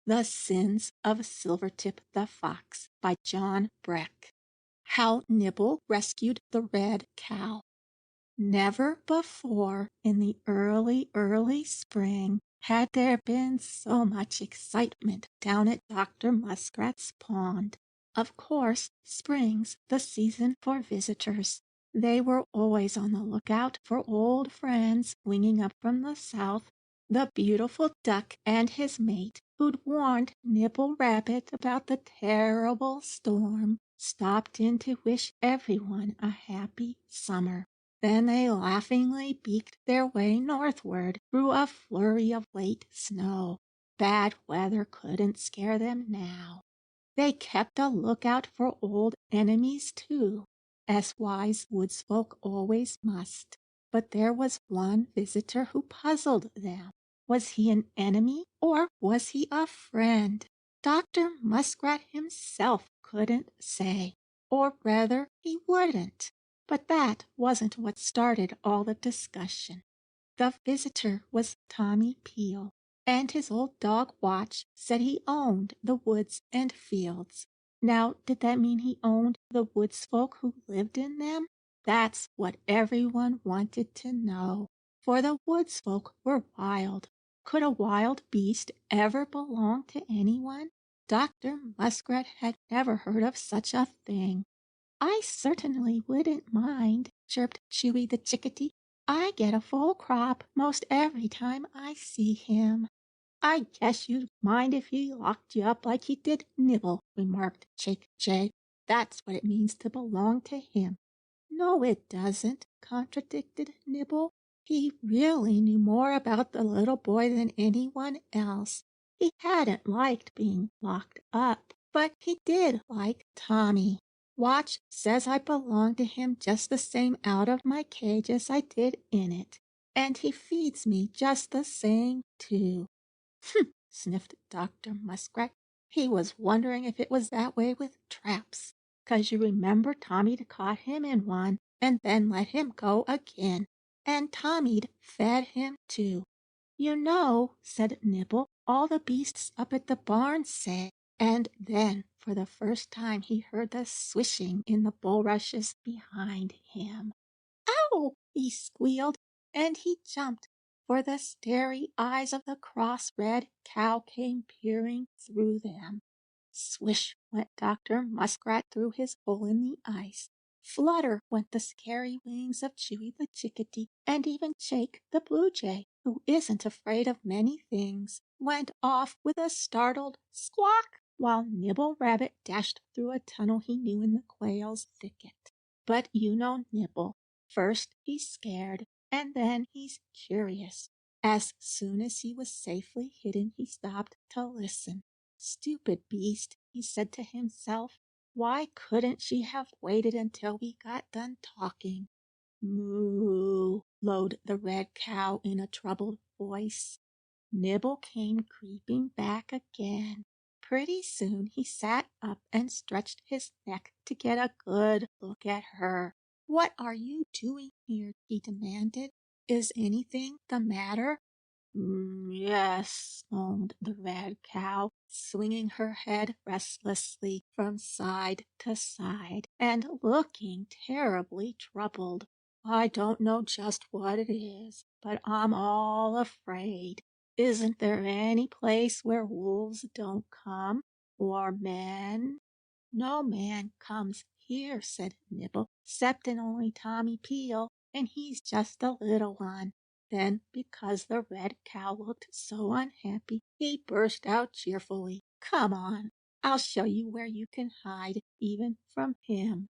The Sins of Silvertip the Fox by John Breck. How Nibble Rescued the Red Cow. Never before in the early spring had there been so much excitement down at Dr. Muskrat's pond. Of course, spring's the season for visitors. They were always on the lookout for old friends winging up from the south. The beautiful duck and his mate, who'd warned Nibble Rabbit about the terrible storm, stopped in to wish everyone a happy summer. Then they laughingly beaked their way northward through a flurry of late snow. Bad weather couldn't scare them now. They kept a lookout for old enemies, too, as wise woods folk always must. But there was one visitor who puzzled them. Was he an enemy or was he a friend? Dr. Muskrat himself couldn't say, or rather he wouldn't. But that wasn't what started all the discussion. The visitor was Tommy Peel, and his old dog Watch said he owned the woods and fields. Now, did that mean he owned the woods folk who lived in them? That's what everyone wanted to know, for the woods folk were wild. Could a wild beast ever belong to anyone? Dr. Muskrat had never heard of such a thing. "I certainly wouldn't mind," chirped Chewy the Chickadee. "I get a full crop most every time I see him." "I guess you'd mind if he locked you up like he did Nibble," remarked Chick Jay. "That's what it means to belong to him." "No, it doesn't," contradicted Nibble. He really knew more about the little boy than anyone else. He hadn't liked being locked up, but he did like Tommy. "Watch says I belong to him just the same out of my cage as I did in it, and he feeds me just the same, too." "Humph!" sniffed Dr. Muskrat. He was wondering if it was that way with traps, 'cause you remember Tommy'd caught him in one and then let him go again, and Tommy'd fed him, too. "You know," said Nibble, "all the beasts up at the barn say." And then for the first time he heard the swishing in the bulrushes behind him. "Ow!" he squealed, and he jumped, for the starry eyes of the cross red cow came peering through them. Swish went Dr. Muskrat through his hole in the ice. Flutter went the scary wings of Chewy the Chickadee, and even Jake the Blue Jay, who isn't afraid of many things, went off with a startled squawk, while Nibble Rabbit dashed through a tunnel he knew in the quail's thicket. But you know Nibble. First he's scared, and then he's curious. As soon as he was safely hidden, he stopped to listen. "Stupid beast," he said to himself. "Why couldn't she have waited until we got done talking?" "Moo!" lowed the red cow in a troubled voice. Nibble came creeping back again. Pretty soon he sat up and stretched his neck to get a good look at her. "What are you doing here?" he demanded. "Is anything the matter?" Yes," moaned the red cow, swinging her head restlessly from side to side and looking terribly troubled. "I don't know just what it is, but I'm all afraid. Isn't there any place where wolves don't come, or men?" "No man comes here," said Nibble, "'ceptin' only Tommy Peel, and he's just a little one." Then, because the red cow looked so unhappy, he burst out cheerfully. "Come on, I'll show you where you can hide even from him."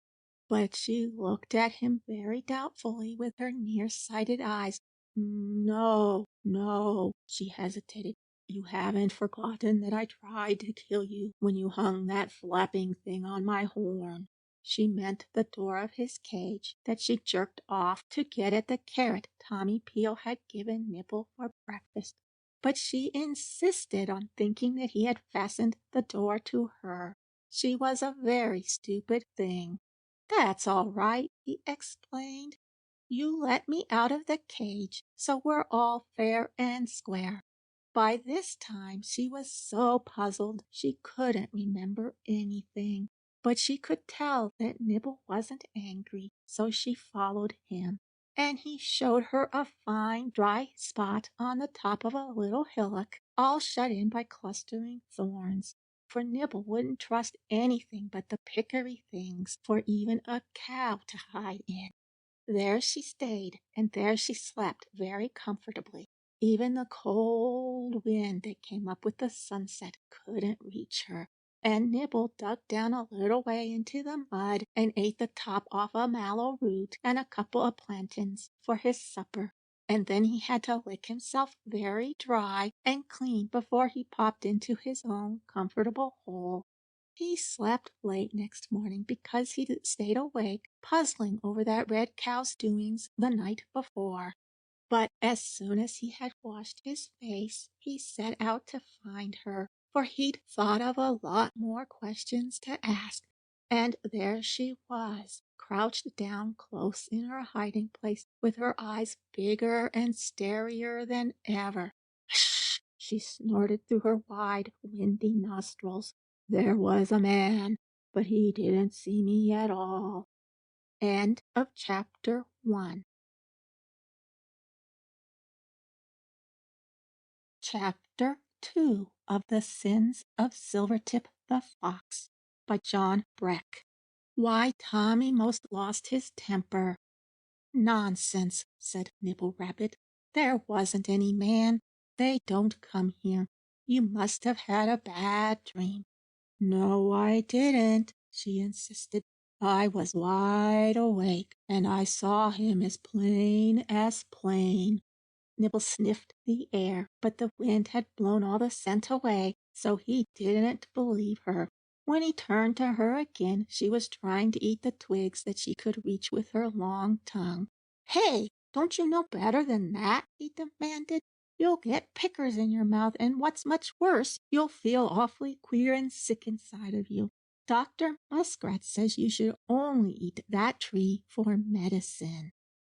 But she looked at him very doubtfully with her near-sighted eyes. No, no," she hesitated. "You haven't forgotten that I tried to kill you when you hung that flapping thing on my horn." She meant the door of his cage that she jerked off to get at the carrot Tommy Peel had given Nibble for breakfast. But she insisted on thinking that he had fastened the door to her. She was a very stupid thing. "That's all right," he explained. "You let me out of the cage, so we're all fair and square. By this time she was so puzzled she couldn't remember anything, but she could tell that Nibble wasn't angry, so she followed him, and he showed her a fine dry spot on the top of a little hillock, all shut in by clustering thorns, for Nibble wouldn't trust anything but the pickery things for even a cow to hide in. There she stayed, and there she slept very comfortably. Even the cold wind that came up with the sunset couldn't reach her, and Nibble dug down a little way into the mud and ate the top off a mallow root and a couple of plantains for his supper, and then he had to lick himself very dry and clean before he popped into his own comfortable hole. He slept late next morning because he stayed awake puzzling over that red cow's doings the night before. But as soon as he had washed his face, he set out to find her, for he'd thought of a lot more questions to ask. And there she was, crouched down close in her hiding place, with her eyes bigger and starier than ever. "Shh!" she snorted through her wide, windy nostrils. "There was a man, but he didn't see me at all." End of chapter 1. Chapter 2 of The Sins of Silvertip the Fox by John Breck. Why Tommy most lost his temper. "Nonsense," said Nibble Rabbit. "There wasn't any man. They don't come here. You must have had a bad dream." "No, I didn't," she insisted. "I was wide awake, and I saw him as plain as plain." Nibble sniffed the air, but the wind had blown all the scent away, so he didn't believe her. When he turned to her again, she was trying to eat the twigs that she could reach with her long tongue. "Hey, don't you know better than that?" he demanded. "You'll get pickers in your mouth, and what's much worse, you'll feel awfully queer and sick inside of you. Dr. Muskrat says you should only eat that tree for medicine."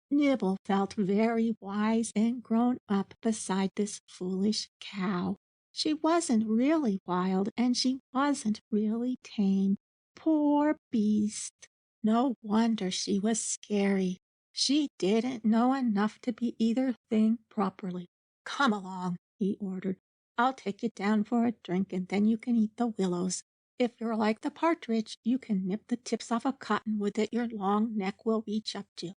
Nibble felt very wise and grown up beside this foolish cow. She wasn't really wild, and she wasn't really tame. Poor beast! No wonder she was scary. She didn't know enough to be either thing properly. "Come along," he ordered. "I'll take you down for a drink, and then you can eat the willows. If you're like the partridge, you can nip the tips off a cottonwood that your long neck will reach up to."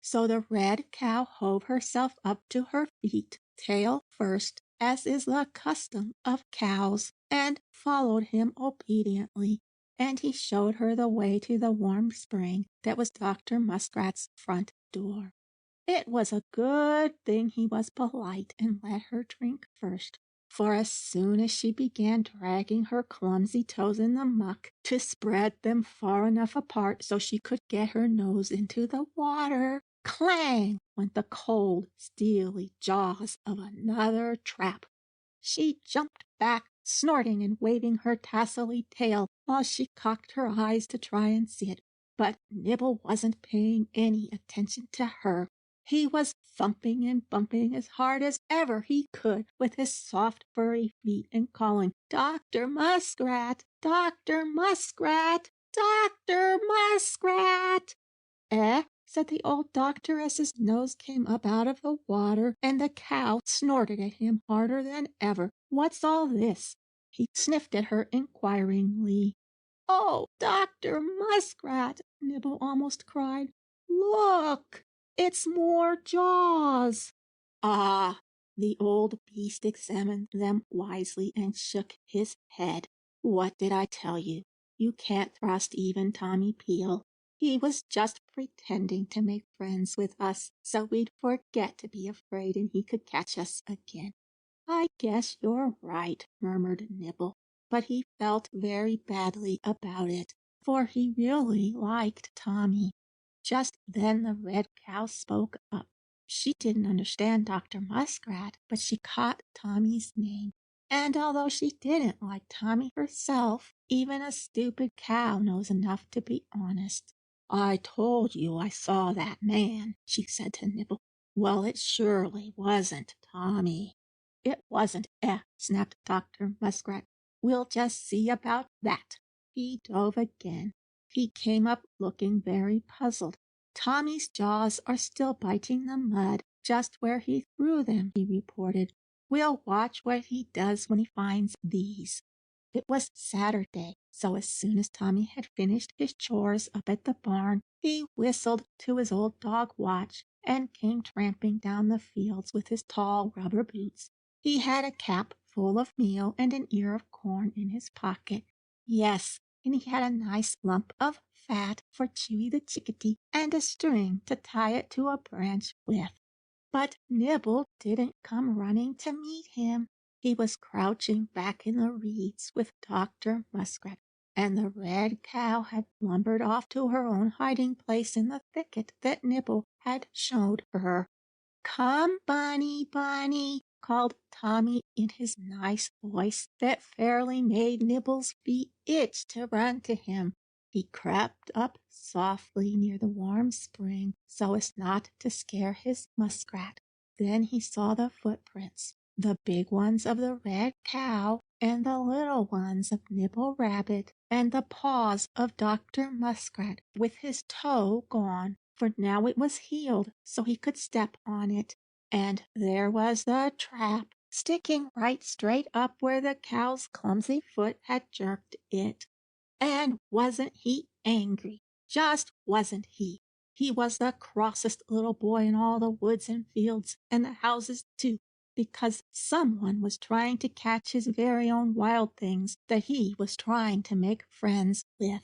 So the red cow hove herself up to her feet, tail first, as is the custom of cows, and followed him obediently, and he showed her the way to the warm spring that was Dr. Muskrat's front door. It was a good thing he was polite and let her drink first, for as soon as she began dragging her clumsy toes in the muck to spread them far enough apart so she could get her nose into the water, clang went the cold, steely jaws of another trap. She jumped back, snorting and waving her tassely tail while she cocked her eyes to try and see it. But Nibble wasn't paying any attention to her. He was thumping and bumping as hard as ever he could with his soft furry feet and calling, "Dr. Muskrat! Dr. Muskrat! Dr. Muskrat!" "Eh?" said the old doctor as his nose came up out of the water, and the cow snorted at him harder than ever. "What's all this?" He sniffed at her inquiringly. "Oh, Dr. Muskrat!" Nibble almost cried. "Look! It's more jaws!" "Ah!" The old beast examined them wisely and shook his head. "What did I tell you? You can't trust even Tommy Peel. He was just pretending to make friends with us so we'd forget to be afraid and he could catch us again." "I guess you're right," murmured Nibble, but he felt very badly about it, for he really liked Tommy. Just then the red cow spoke up. She didn't understand Dr. Muskrat, but she caught Tommy's name. And although she didn't like Tommy herself, even a stupid cow knows enough to be honest. "I told you I saw that man," she said to Nibble. "Well, it surely wasn't Tommy." it wasn't, snapped Dr. Muskrat. We'll just see about that. He dove again. He came up looking very puzzled. Tommy's jaws are still biting the mud just where he threw them, he reported. We'll watch what he does when he finds these. It was Saturday, so as soon as Tommy had finished his chores up at the barn, he whistled to his old dog Watch and came tramping down the fields with his tall rubber boots. He had a cap full of meal and an ear of corn in his pocket. Yes, and he had a nice lump of fat for Chewy the chickadee and a string to tie it to a branch with. But Nibble didn't come running to meet him. He was crouching back in the reeds with Dr. Muskrat, and the red cow had lumbered off to her own hiding place in the thicket that Nibble had showed her. "Come, Bunny, Bunny," called Tommy in his nice voice that fairly made Nibble's feet itch to run to him. He crept up softly near the warm spring so as not to scare his muskrat. Then he saw the footprints, the big ones of the red cow and the little ones of Nibble Rabbit, and the paws of Dr. Muskrat with his toe gone, for now it was healed so he could step on it. And there was the trap, sticking right straight up where the cow's clumsy foot had jerked it. And wasn't he angry? Just wasn't he? He was the crossest little boy in all the woods and fields and the houses too, because someone was trying to catch his very own wild things that he was trying to make friends with.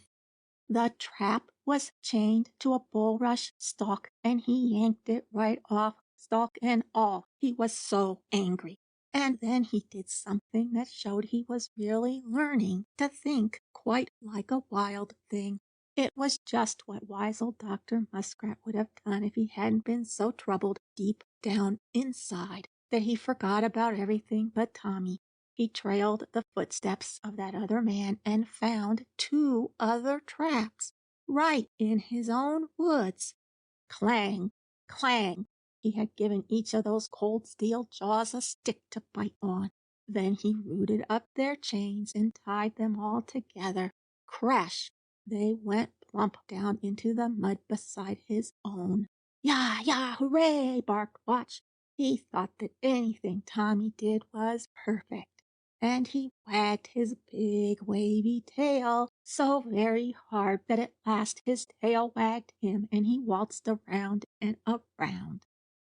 The trap was chained to a bulrush stalk, and he yanked it right off, stalk and all. He was so angry. And then he did something that showed he was really learning to think quite like a wild thing. It was just what wise old Dr. Muskrat would have done if he hadn't been so troubled deep down inside that he forgot about everything but Tommy. He trailed the footsteps of that other man and found 2 other traps right in his own woods. Clang, clang! He had given each of those cold steel jaws a stick to bite on. Then he rooted up their chains and tied them all together. Crash! They went plump down into the mud beside his own. "Yah, yah, hooray!" barked Watch. He thought that anything Tommy did was perfect. And he wagged his big wavy tail so very hard that at last his tail wagged him, and he waltzed around and around.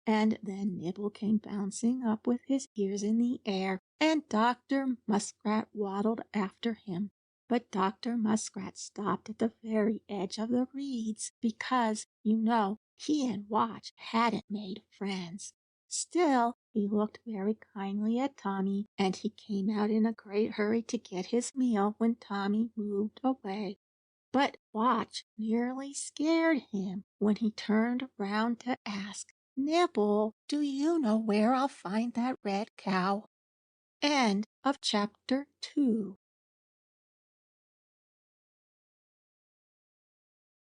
And then Nibble came bouncing up with his ears in the air, and Dr. Muskrat waddled after him. But Dr. Muskrat stopped at the very edge of the reeds because, you know, he and Watch hadn't made friends. Still, he looked very kindly at Tommy, and he came out in a great hurry to get his meal when Tommy moved away. But Watch nearly scared him when he turned round to ask, "Nibble, do you know where I'll find that red cow?" End of chapter 2.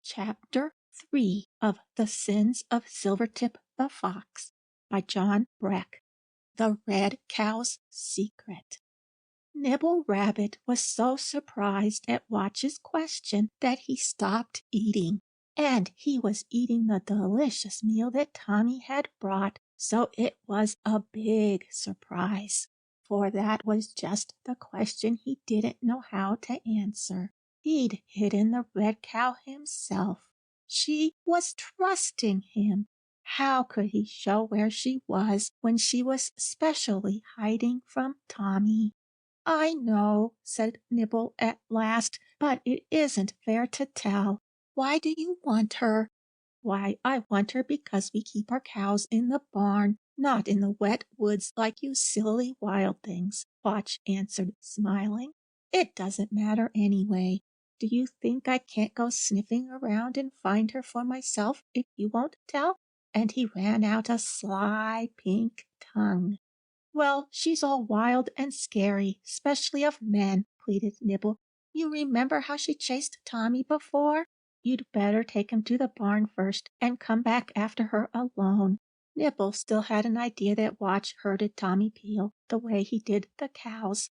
Chapter 3 of The Sins of Silvertip the Fox by John Breck. The Red Cow's Secret. Nibble Rabbit was so surprised at Watch's question that he stopped eating. And he was eating the delicious meal that Tommy had brought, so it was a big surprise. For that was just the question he didn't know how to answer. He'd hidden the red cow himself. She was trusting him. How could he show where she was when she was specially hiding from Tommy? "I know," said Nibble at last, "but it isn't fair to tell. Why do you want her?" "Why, I want her because we keep our cows in the barn, not in the wet woods like you silly wild things," Watch answered, smiling. "It doesn't matter anyway. Do you think I can't go sniffing around and find her for myself if you won't tell?" And he ran out a sly pink tongue. "Well, she's all wild and scary, especially of men," pleaded Nibble. "You remember how she chased Tommy before? You'd better take him to the barn first and come back after her alone." Nibble still had an idea that Watch herded Tommy Peel the way he did the cows.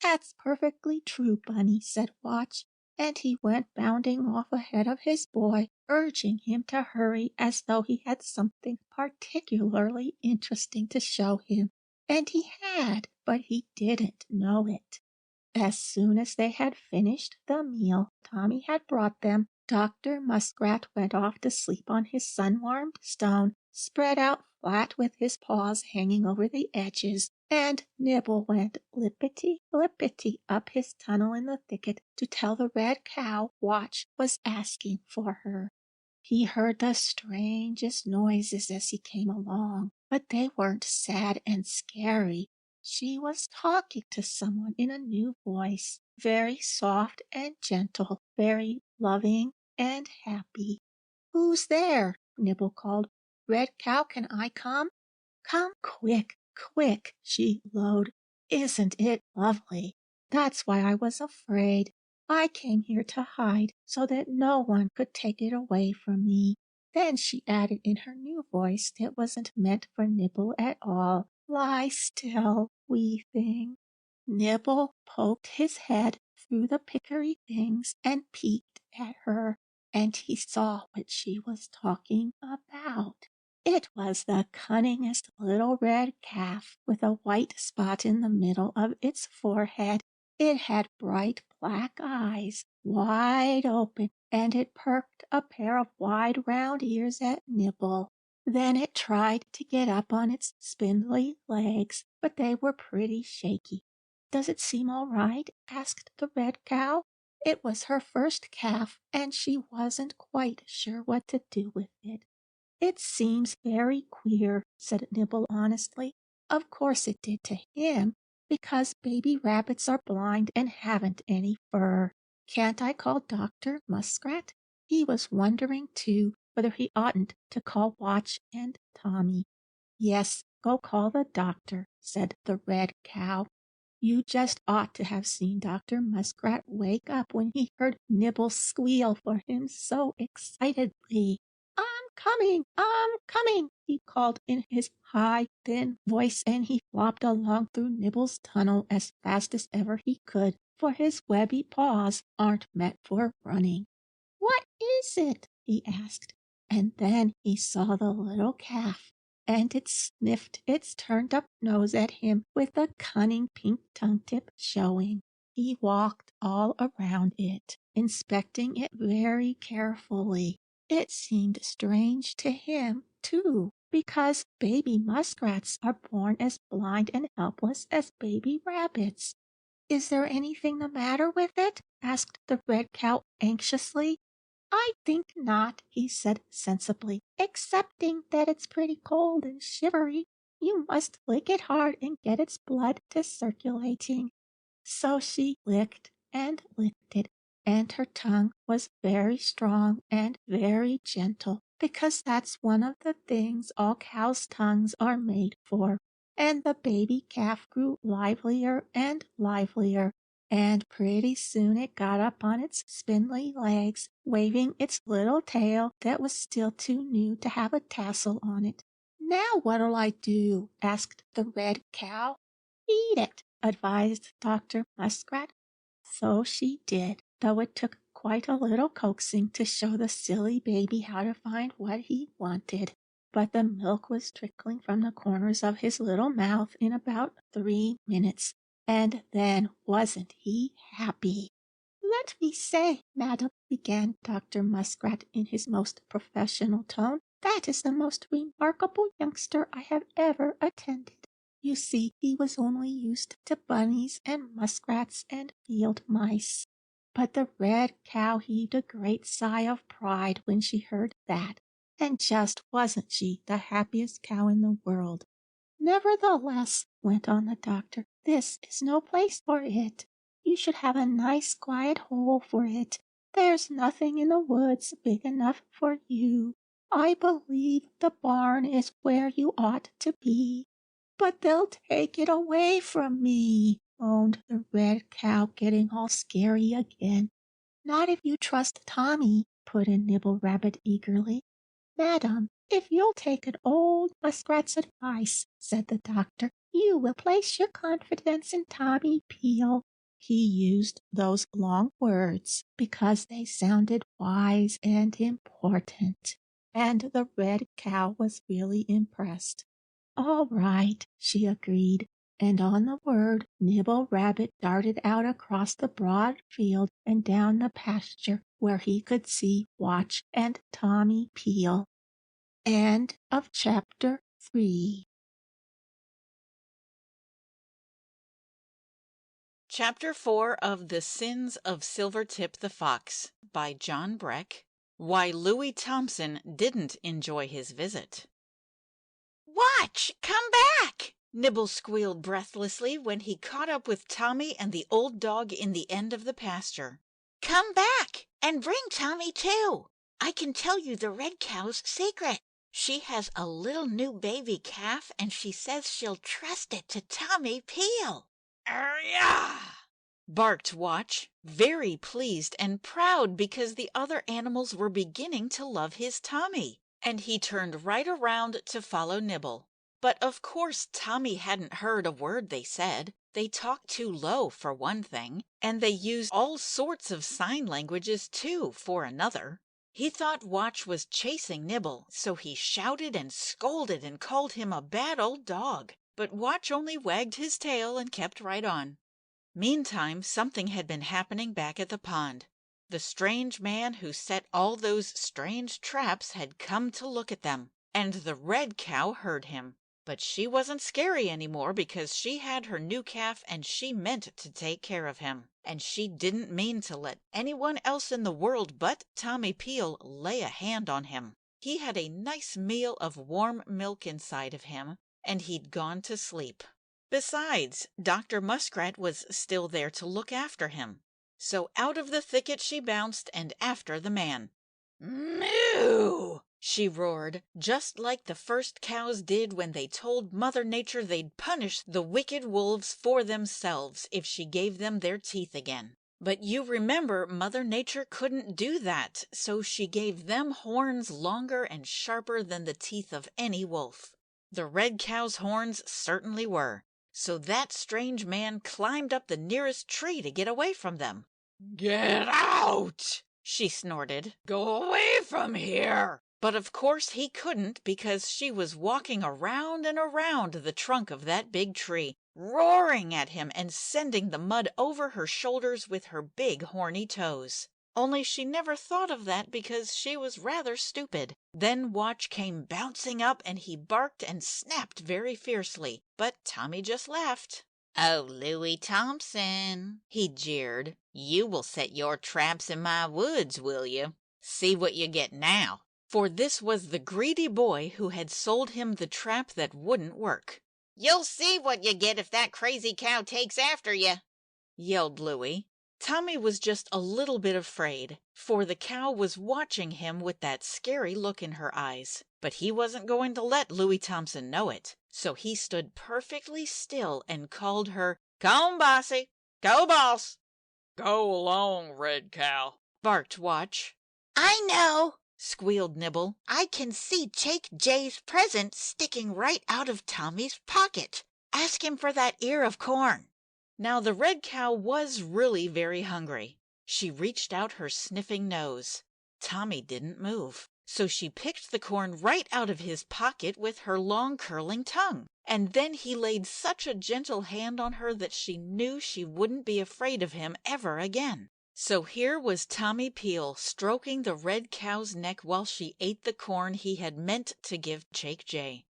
"That's perfectly true, Bunny," said Watch, and he went bounding off ahead of his boy, urging him to hurry as though he had something particularly interesting to show him. And he had, but he didn't know it. As soon as they had finished the meal Tommy had brought them, Dr. Muskrat went off to sleep on his sun-warmed stone, spread out flat with his paws hanging over the edges, and Nibble went lippity-lippity up his tunnel in the thicket to tell the red cow Watch was asking for her. He heard the strangest noises as he came along, but they weren't sad and scary. She was talking to someone in a new voice, very soft and gentle, very loving and happy. "Who's there?" Nibble called. "Red Cow, can I come?" "Come quick, quick," she lowed. "Isn't it lovely? That's why I was afraid. I came here to hide so that no one could take it away from me." Then she added in her new voice that wasn't meant for Nibble at all, "Lie still, wee thing." Nibble poked his head through the pickery things and peeked at her, and he saw what she was talking about. It was the cunningest little red calf, with a white spot in the middle of its forehead. It had bright black eyes, wide open, and it perked a pair of wide round ears at Nibble. Then it tried to get up on its spindly legs, but they were pretty shaky. "Does it seem all right?" asked the red cow. It was her first calf, and she wasn't quite sure what to do with it. "It seems very queer," said Nibble honestly. "Of course it did to him, because baby rabbits are blind and haven't any fur. Can't I call Dr. Muskrat?" He was wondering, too, whether he oughtn't to call Watch and Tommy. "Yes, go call the doctor," said the red cow. "You just ought to have seen Dr. Muskrat wake up when he heard Nibble squeal for him so excitedly. I'm coming," he called in his high, thin voice, and he flopped along through Nibble's tunnel as fast as ever he could, for his webby paws aren't meant for running. "What is it?" he asked, and then he saw the little calf, and it sniffed its turned-up nose at him with the cunning pink tongue tip showing. He walked all around it, inspecting it very carefully. It seemed strange to him, too, because baby muskrats are born as blind and helpless as baby rabbits. "Is there anything the matter with it?" asked the red cow anxiously. "I think not," he said sensibly, "excepting that it's pretty cold and shivery. You must lick it hard and get its blood to circulating." So she licked and licked it, and her tongue was very strong and very gentle, because that's one of the things all cows' tongues are made for. And the baby calf grew livelier and livelier, and pretty soon it got up on its spindly legs, waving its little tail that was still too new to have a tassel on it. "Now what'll I do?" asked the red cow. "Eat it," advised Dr. Muskrat. So she did, though it took quite a little coaxing to show the silly baby how to find what he wanted. But the milk was trickling from the corners of his little mouth in about 3 minutes, and then wasn't he happy? "Let me say, madam," began Dr. Muskrat in his most professional tone, "that is the most remarkable youngster I have ever attended." You see, he was only used to bunnies and muskrats and field mice. But the red cow heaved a great sigh of pride when she heard that, and just wasn't she the happiest cow in the world? "Nevertheless," went on the doctor, "this is no place for it. You should have a nice quiet hole for it. There's nothing in the woods big enough for you. I believe the barn is where you ought to be." "But they'll take it away from me," moaned the red cow, getting all scary again. "Not if you trust Tommy," put in Nibble Rabbit eagerly. "Madam, "If you'll take an old muskrat's advice," said the doctor, "you will place your confidence in Tommy Peel." He used those long words because they sounded wise and important, and the red cow was really impressed. "All right," she agreed, and on the word Nibble Rabbit darted out across the broad field and down the pasture where he could see Watch and Tommy Peel. End of chapter 3. Chapter 4 of The Sins of Silvertip the Fox by John Breck. Why Louis Thompson didn't enjoy his visit. "Watch, come back!" Nibble squealed breathlessly when he caught up with Tommy and the old dog in the end of the pasture. "Come back, and bring Tommy too. I can tell you the red cow's secret. She has a little new baby calf, and she says she'll trust it to Tommy Peel." "Arrgh!" barked Watch, very pleased and proud because the other animals were beginning to love his Tommy, and he turned right around to follow Nibble. But of course Tommy hadn't heard a word they said. They talked too low, for one thing, and they used all sorts of sign languages, too, for another. He thought Watch was chasing Nibble, so he shouted and scolded and called him a bad old dog. But Watch only wagged his tail and kept right on. Meantime, something had been happening back at the pond. The strange man who set all those strange traps had come to look at them, and the red cow heard him. But she wasn't scary anymore because she had her new calf and she meant to take care of him. And she didn't mean to let anyone else in the world but Tommy Peel lay a hand on him. He had a nice meal of warm milk inside of him, and he'd gone to sleep. Besides, Dr. Muskrat was still there to look after him. So out of the thicket she bounced and after the man. "Moo!" she roared, just like the first cows did when they told Mother Nature they'd punish the wicked wolves for themselves if she gave them their teeth again. But you remember Mother Nature couldn't do that, so she gave them horns longer and sharper than the teeth of any wolf. The red cow's horns certainly were. So that strange man climbed up the nearest tree to get away from them. "Get out!" she snorted. "Go away from here!" But of course he couldn't, because she was walking around and around the trunk of that big tree, roaring at him and sending the mud over her shoulders with her big horny toes. Only she never thought of that because she was rather stupid. Then Watch came bouncing up and he barked and snapped very fiercely, but Tommy just laughed. "Oh, Louis Thompson," he jeered, "you will set your traps in my woods, will you? See what you get now." For this was the greedy boy who had sold him the trap that wouldn't work. "You'll see what you get if that crazy cow takes after you," yelled Louis. Tommy was just a little bit afraid, for the cow was watching him with that scary look in her eyes. But he wasn't going to let Louis Thompson know it, so he stood perfectly still and called her, "Come, Bossy! Go, boss!" "Go along, red cow!" barked Watch. "I know!" squealed Nibble. "I can see Jake Jay's present sticking right out of Tommy's pocket. Ask him for that ear of corn." Now the red cow was really very hungry. She reached out her sniffing nose. Tommy didn't move, so she picked the corn right out of his pocket with her long curling tongue. And then he laid such a gentle hand on her that she knew she wouldn't be afraid of him ever again. So here was Tommy Peel stroking the red cow's neck while she ate the corn he had meant to give Jake Jay.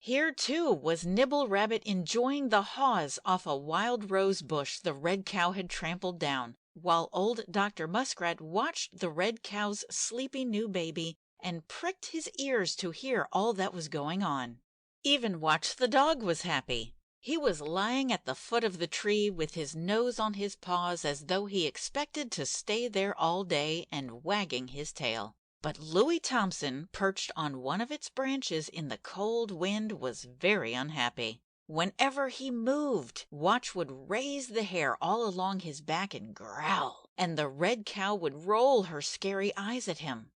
Here, too, was Nibble Rabbit enjoying the haws off a wild rose bush the red cow had trampled down, while old Dr. Muskrat watched the red cow's sleepy new baby and pricked his ears to hear all that was going on. Even Watch the dog was happy. He was lying at the foot of the tree with his nose on his paws as though he expected to stay there all day and wagging his tail. But Louis Thompson, perched on one of its branches in the cold wind, was very unhappy. Whenever he moved, Watch would raise the hair all along his back and growl, and the red cow would roll her scary eyes at him.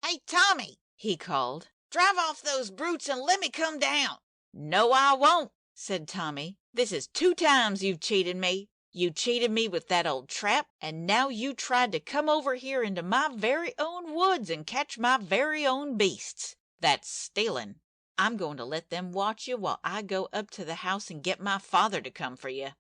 "Hey, Tommy!" he called. Drive off those brutes and let me come down." "No, I won't," said Tommy. "This is 2 times you've cheated me. You cheated me with that old trap, and now you tried to come over here into my very own woods and catch my very own beasts. That's stealing. I'm going to let them watch you while I go up to the house and get my father to come for you."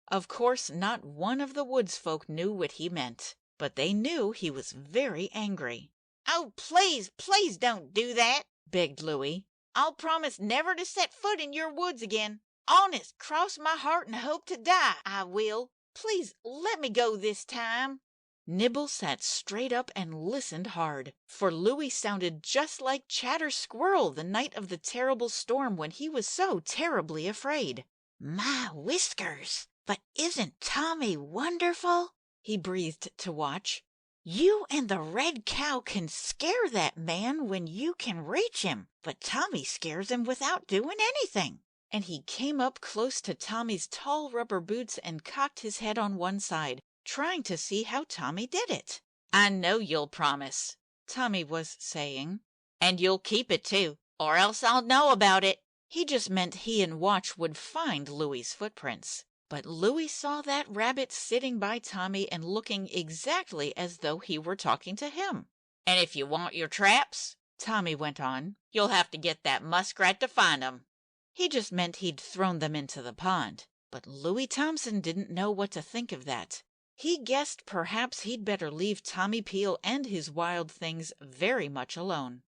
Of course, not one of the woods folk knew what he meant, but they knew he was very angry. "Oh, please, please don't do that," begged Louie. "I'll promise never to set foot in your woods again. Honest, cross my heart and hope to die, I will. Please let me go this time." Nibble sat straight up and listened hard, for Louie sounded just like Chatter Squirrel the night of the terrible storm when he was so terribly afraid. "My whiskers, but isn't Tommy wonderful?" he breathed to Watch. "You and the red cow can scare that man when you can reach him, but Tommy scares him without doing anything." And he came up close to Tommy's tall rubber boots and cocked his head on one side, trying to see how Tommy did it. "I know you'll promise," Tommy was saying, "and you'll keep it too, or else I'll know about it." He just meant he and Watch would find Louie's footprints. But Louie saw that rabbit sitting by Tommy and looking exactly as though he were talking to him. "And if you want your traps," Tommy went on, "you'll have to get that muskrat to find 'em." He just meant he'd thrown them into the pond. But Louie Thompson didn't know what to think of that. He guessed perhaps he'd better leave Tommy Peel and his wild things very much alone.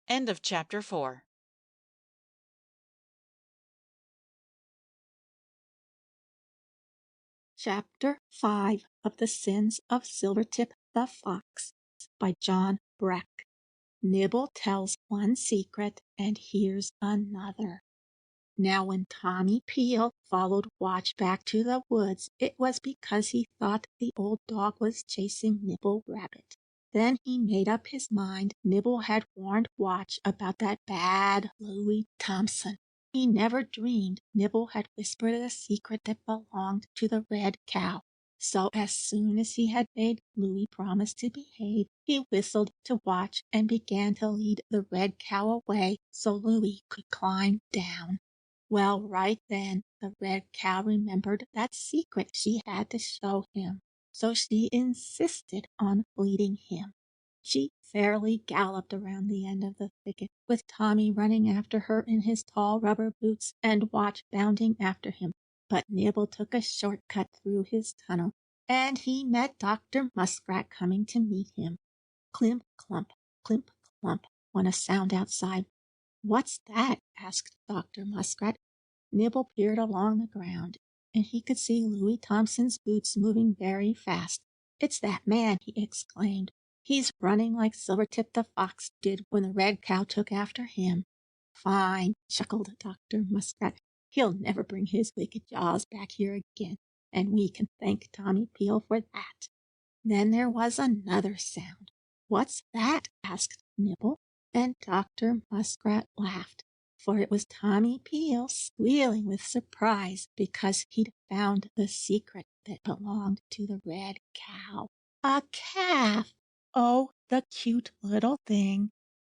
End of chapter 4. Chapter 5 of The Sins of Silvertip the Fox by John Breck. Nibble tells one secret and hears another. Now when Tommy Peel followed Watch back to the woods, it was because he thought the old dog was chasing Nibble Rabbit. Then he made up his mind Nibble had warned Watch about that bad Louie Thompson. He never dreamed Nibble had whispered a secret that belonged to the red cow. So as soon as he had made Louie promise to behave, he whistled to Watch and began to lead the red cow away so Louie could climb down. Well, right then the red cow remembered that secret she had to show him, so she insisted on leading him. She fairly galloped around the end of the thicket, with Tommy running after her in his tall rubber boots and Watch bounding after him. But Nibble took a short cut through his tunnel, and he met Dr. Muskrat coming to meet him. Climp, clump, went a sound outside. "What's that?" asked Dr. Muskrat. Nibble peered along the ground, and he could see Louie Thompson's boots moving very fast. "It's that man!" he exclaimed. "He's running like Silvertip the Fox did when the red cow took after him." "Fine!" chuckled Dr. Muskrat. "He'll never bring his wicked jaws back here again, and we can thank Tommy Peel for that." Then there was another sound. "What's that?" asked Nibble, and Dr. Muskrat laughed, for it was Tommy Peel squealing with surprise because he'd found the secret that belonged to the red cow. A calf! Oh, the cute little thing!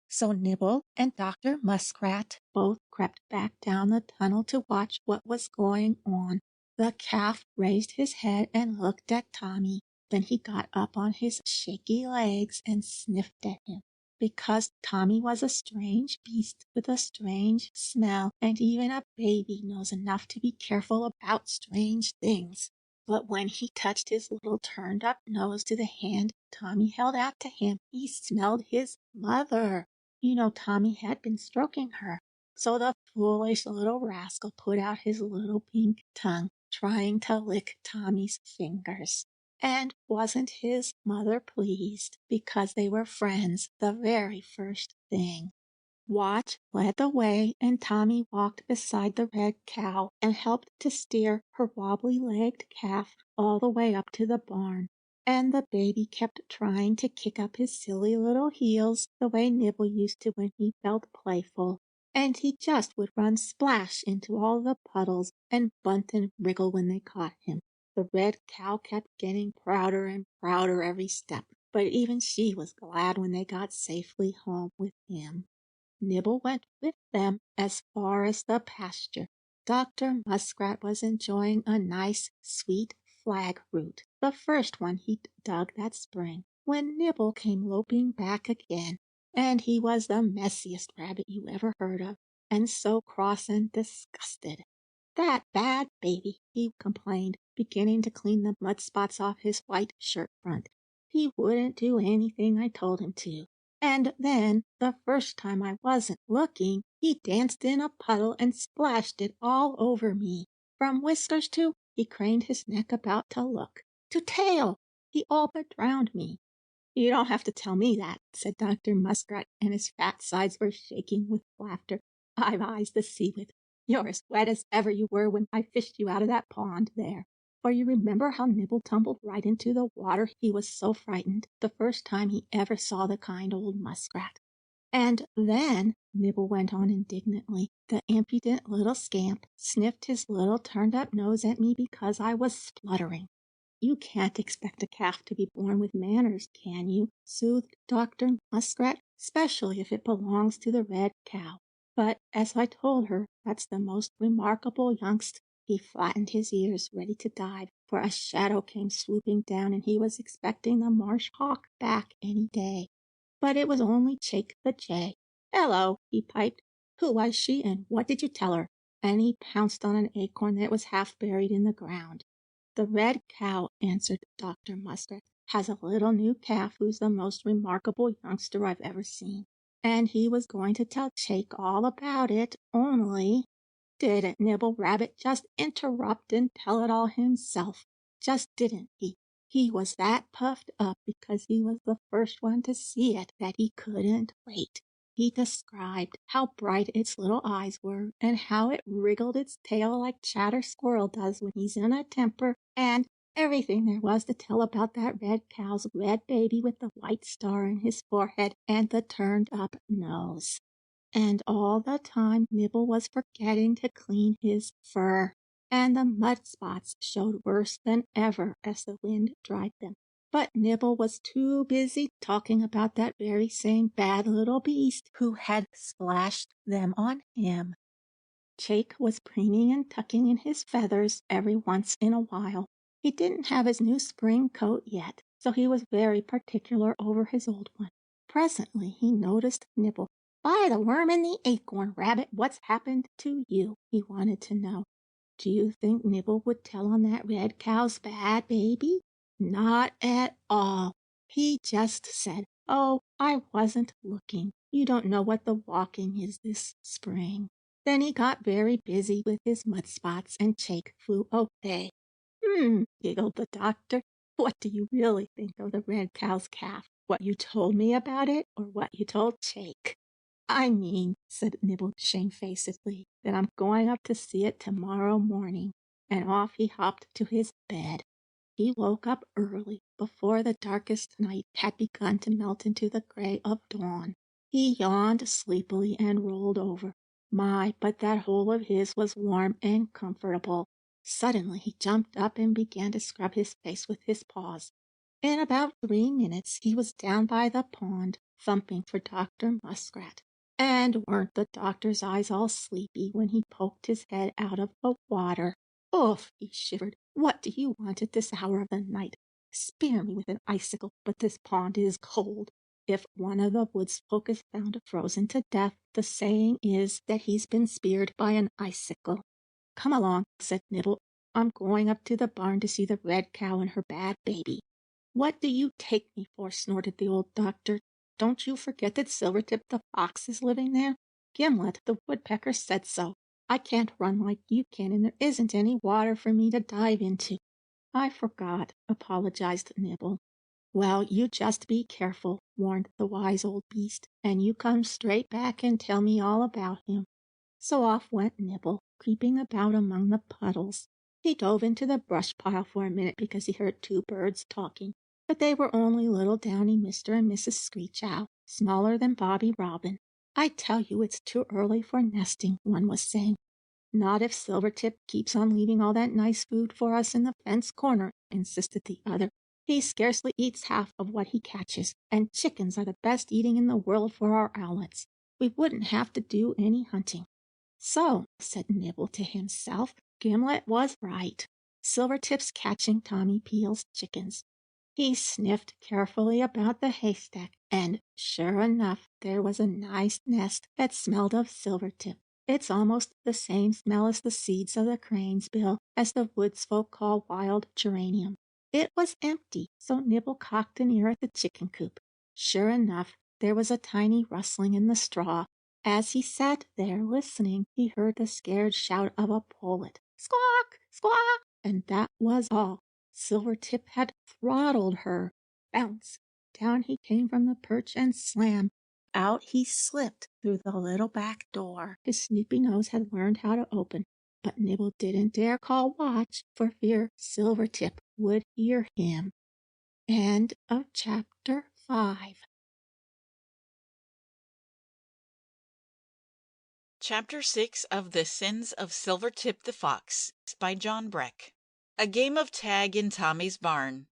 So Nibble and Dr. Muskrat both crept back down the tunnel to watch what was going on. The calf raised his head and looked at Tommy. Then he got up on his shaky legs and sniffed at him, because Tommy was a strange beast with a strange smell, and even a baby knows enough to be careful about strange things. But when he touched his little turned-up nose to the hand Tommy held out to him, he smelled his mother. You know Tommy had been stroking her, so the foolish little rascal put out his little pink tongue, trying to lick Tommy's fingers. And wasn't his mother pleased, because they were friends the very first thing. Watch led the way, and Tommy walked beside the red cow and helped to steer her wobbly-legged calf all the way up to the barn. And the baby kept trying to kick up his silly little heels the way Nibble used to when he felt playful, and he just would run splash into all the puddles and bunt and wriggle when they caught him. The red cow kept getting prouder and prouder every step, but even she was glad when they got safely home with him. Nibble went with them as far as the pasture. Dr. Muskrat was enjoying a nice, sweet flag root, the first one he'd dug that spring, when Nibble came loping back again. And he was the messiest rabbit you ever heard of, and so cross and disgusted. "That bad baby!" he complained, beginning to clean the mud spots off his white shirt front. "He wouldn't do anything I told him to. And then, the first time I wasn't looking, he danced in a puddle and splashed it all over me. From whiskers to," he craned his neck about to look, "to tail, he all but drowned me." "You don't have to tell me that," said Dr. Muskrat, and his fat sides were shaking with laughter. "I've eyes to see with. You're as wet as ever you were when I fished you out of that pond there. For you remember how Nibble tumbled right into the water, he was so frightened, the first time he ever saw the kind old muskrat. And then," Nibble went on indignantly, "the impudent little scamp sniffed his little turned-up nose at me because I was spluttering." "You can't expect a calf to be born with manners, can you?" soothed Dr. Muskrat, "especially if it belongs to the red cow. But, as I told her, that's the most remarkable youngst." He flattened his ears, ready to dive, for a shadow came swooping down, and he was expecting the marsh hawk back any day. But it was only Chake the jay. "Hello!" he piped. "Who was she, and what did you tell her?" And he pounced on an acorn that was half buried in the ground. "The red cow," answered Dr. Muskrat, "has a little new calf who's the most remarkable youngster I've ever seen." And he was going to tell Chake all about it, only didn't Nibble Rabbit just interrupt and tell it all himself? Just didn't he? He was that puffed up because he was the first one to see it that he couldn't wait. He described how bright its little eyes were, and how it wriggled its tail like Chatter Squirrel does when he's in a temper, and everything there was to tell about that red cow's red baby with the white star in his forehead and the turned-up nose. And all the time Nibble was forgetting to clean his fur, and the mud spots showed worse than ever as the wind dried them. But Nibble was too busy talking about that very same bad little beast who had splashed them on him. Chake was preening and tucking in his feathers every once in a while. He didn't have his new spring coat yet, so he was very particular over his old one. Presently he noticed Nibble. "By the worm in the acorn, Rabbit, what's happened to you?" he wanted to know. Do you think Nibble would tell on that red cow's bad baby? Not at all. He just said, "Oh, I wasn't looking. You don't know what the walking is this spring." Then he got very busy with his mud spots, and Chake flew away. Giggled the doctor. "What do you really think of the red cow's calf? What you told me about it, or what you told Chake?" "I mean," said Nibble shamefacedly, "that I'm going up to see it tomorrow morning." And off he hopped to his bed. He woke up early, before the darkest night had begun to melt into the gray of dawn. He yawned sleepily and rolled over. My, but that hole of his was warm and comfortable. Suddenly he jumped up and began to scrub his face with his paws. In about 3 minutes he was down by the pond, thumping for Dr. Muskrat. And weren't the doctor's eyes all sleepy when he poked his head out of the water? "Oof!" he shivered. "What do you want at this hour of the night? Spear me with an icicle, but this pond is cold. If one of the woods folk is found frozen to death, the saying is that he's been speared by an icicle." "Come along," said Nibble. "I'm going up to the barn to see the red cow and her bad baby." "What do you take me for?" snorted the old doctor. "Don't you forget that Silvertip the Fox is living there? Gimlet the Woodpecker said so. I can't run like you can, and there isn't any water for me to dive into." "I forgot," apologized Nibble. "Well, you just be careful," warned the wise old beast, "and you come straight back and tell me all about him." So off went Nibble, creeping about among the puddles. He dove into the brush pile for a minute because he heard 2 birds talking, but they were only little downy Mr. and Mrs. Screech Owl, smaller than Bobby Robin. "I tell you it's too early for nesting," one was saying. "Not if Silvertip keeps on leaving all that nice food for us in the fence corner," insisted the other. "He scarcely eats half of what he catches, and chickens are the best eating in the world for our owlets. we wouldn't have to do any hunting." "So," said Nibble to himself, "Gimlet was right. Silvertip's catching Tommy Peel's chickens." He sniffed carefully about the haystack, and sure enough there was a nice nest that smelled of Silvertip. It's almost the same smell as the seeds of the crane's bill, as the woods folk call wild geranium. It was empty, so Nibble cocked an ear at the chicken coop. Sure enough, there was a tiny rustling in the straw. As he sat there listening, he heard the scared shout of a pullet. "Squawk! Squawk!" And that was all. Silvertip had throttled her. Bounce! Down he came from the perch, and slam! Out he slipped through the little back door his snoopy nose had learned how to open. But Nibble didn't dare call watch for fear Silvertip would hear him. End of chapter 5. Chapter 6 of The Sins of Silvertip the Fox by John Breck. A game of tag in Tommy's barn.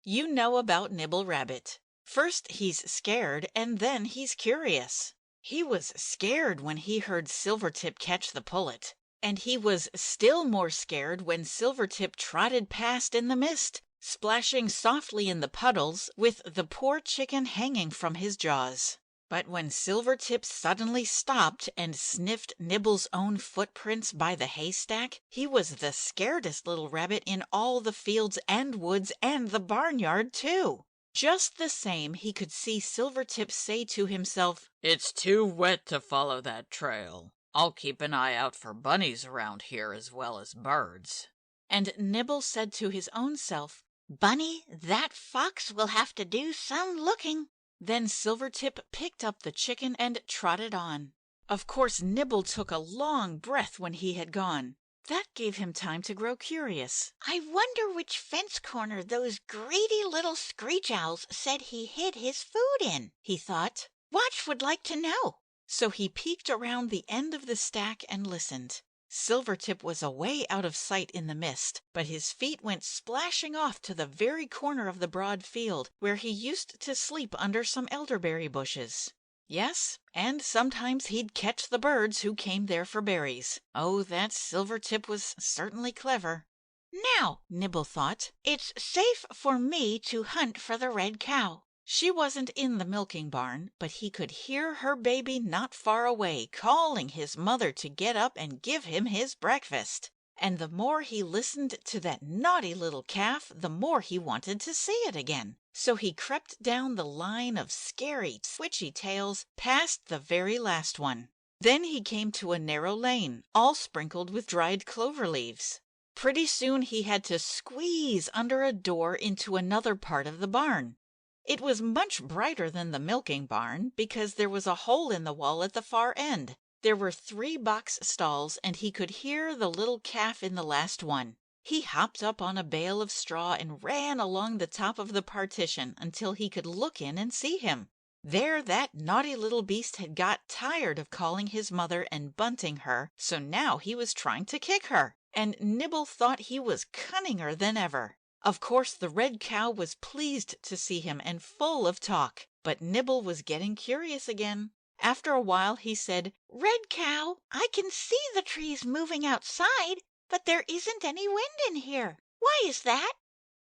You know about Nibble Rabbit. First he's scared, and then he's curious. He was scared when he heard Silvertip catch the pullet, and he was still more scared when Silvertip trotted past in the mist, splashing softly in the puddles, with the poor chicken hanging from his jaws. But when Silvertip suddenly stopped and sniffed Nibble's own footprints by the haystack, he was the scaredest little rabbit in all the fields and woods and the barnyard, too. Just the same, he could see Silvertip say to himself, "It's too wet to follow that trail. I'll keep an eye out for bunnies around here as well as birds." And Nibble said to his own self, "Bunny, that fox will have to do some looking." Then Silvertip picked up the chicken and trotted on. Of course, Nibble took a long breath when he had gone. That gave him time to grow curious. "I wonder which fence corner those greedy little screech owls said he hid his food in," he thought. "Watch would like to know." So he peeked around the end of the stack and listened. Silvertip was away out of sight in the mist, but his feet went splashing off to the very corner of the broad field where he used to sleep under some elderberry bushes. Yes, and sometimes he'd catch the birds who came there for berries. Oh, that Silvertip was certainly clever. "Now," Nibble thought, "it's safe for me to hunt for the red cow." She wasn't in the milking barn, but he could hear her baby not far away calling his mother to get up and give him his breakfast. And the more he listened to that naughty little calf, the more he wanted to see it again. So he crept down the line of scary, twitchy tails past the very last one. Then he came to a narrow lane, all sprinkled with dried clover leaves. Pretty soon he had to squeeze under a door into another part of the barn. It was much brighter than the milking barn, because there was a hole in the wall at the far end. There were 3 box stalls, and he could hear the little calf in the last one. He hopped up on a bale of straw and ran along the top of the partition until he could look in and see him. There that naughty little beast had got tired of calling his mother and bunting her, so now he was trying to kick her, and Nibble thought he was cunninger than ever. Of course, the red cow was pleased to see him and full of talk, but Nibble was getting curious again. After a while he said, "Red cow, I can see the trees moving outside, but there isn't any wind in here. Why is that?"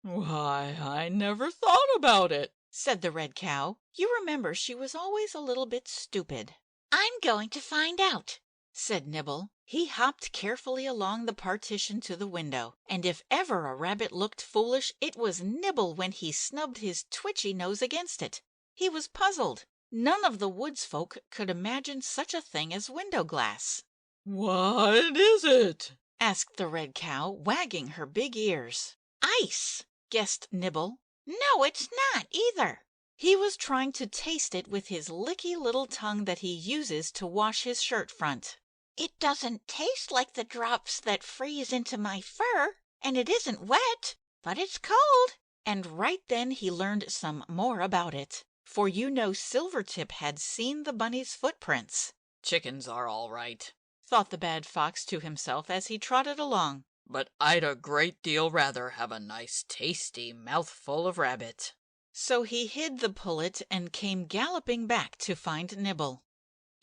"Why, I never thought about it," said the red cow. You remember she was always a little bit stupid. "I'm going to find out," said Nibble. He hopped carefully along the partition to the window, and if ever a rabbit looked foolish, it was Nibble when he snubbed his twitchy nose against it. He was puzzled. None of the woods folk could imagine such a thing as window glass. "What is it?" asked the red cow, wagging her big ears. "Ice," guessed Nibble. "No, it's not either." He was trying to taste it with his licky little tongue that he uses to wash his shirt front. "It doesn't taste like the drops that freeze into my fur, and it isn't wet, but it's cold." And right then he learned some more about it. For you know Silvertip had seen the bunny's footprints. "Chickens are all right," thought the bad fox to himself as he trotted along. "but I'd a great deal rather have a nice tasty mouthful of rabbit." So he hid the pullet and came galloping back to find Nibble.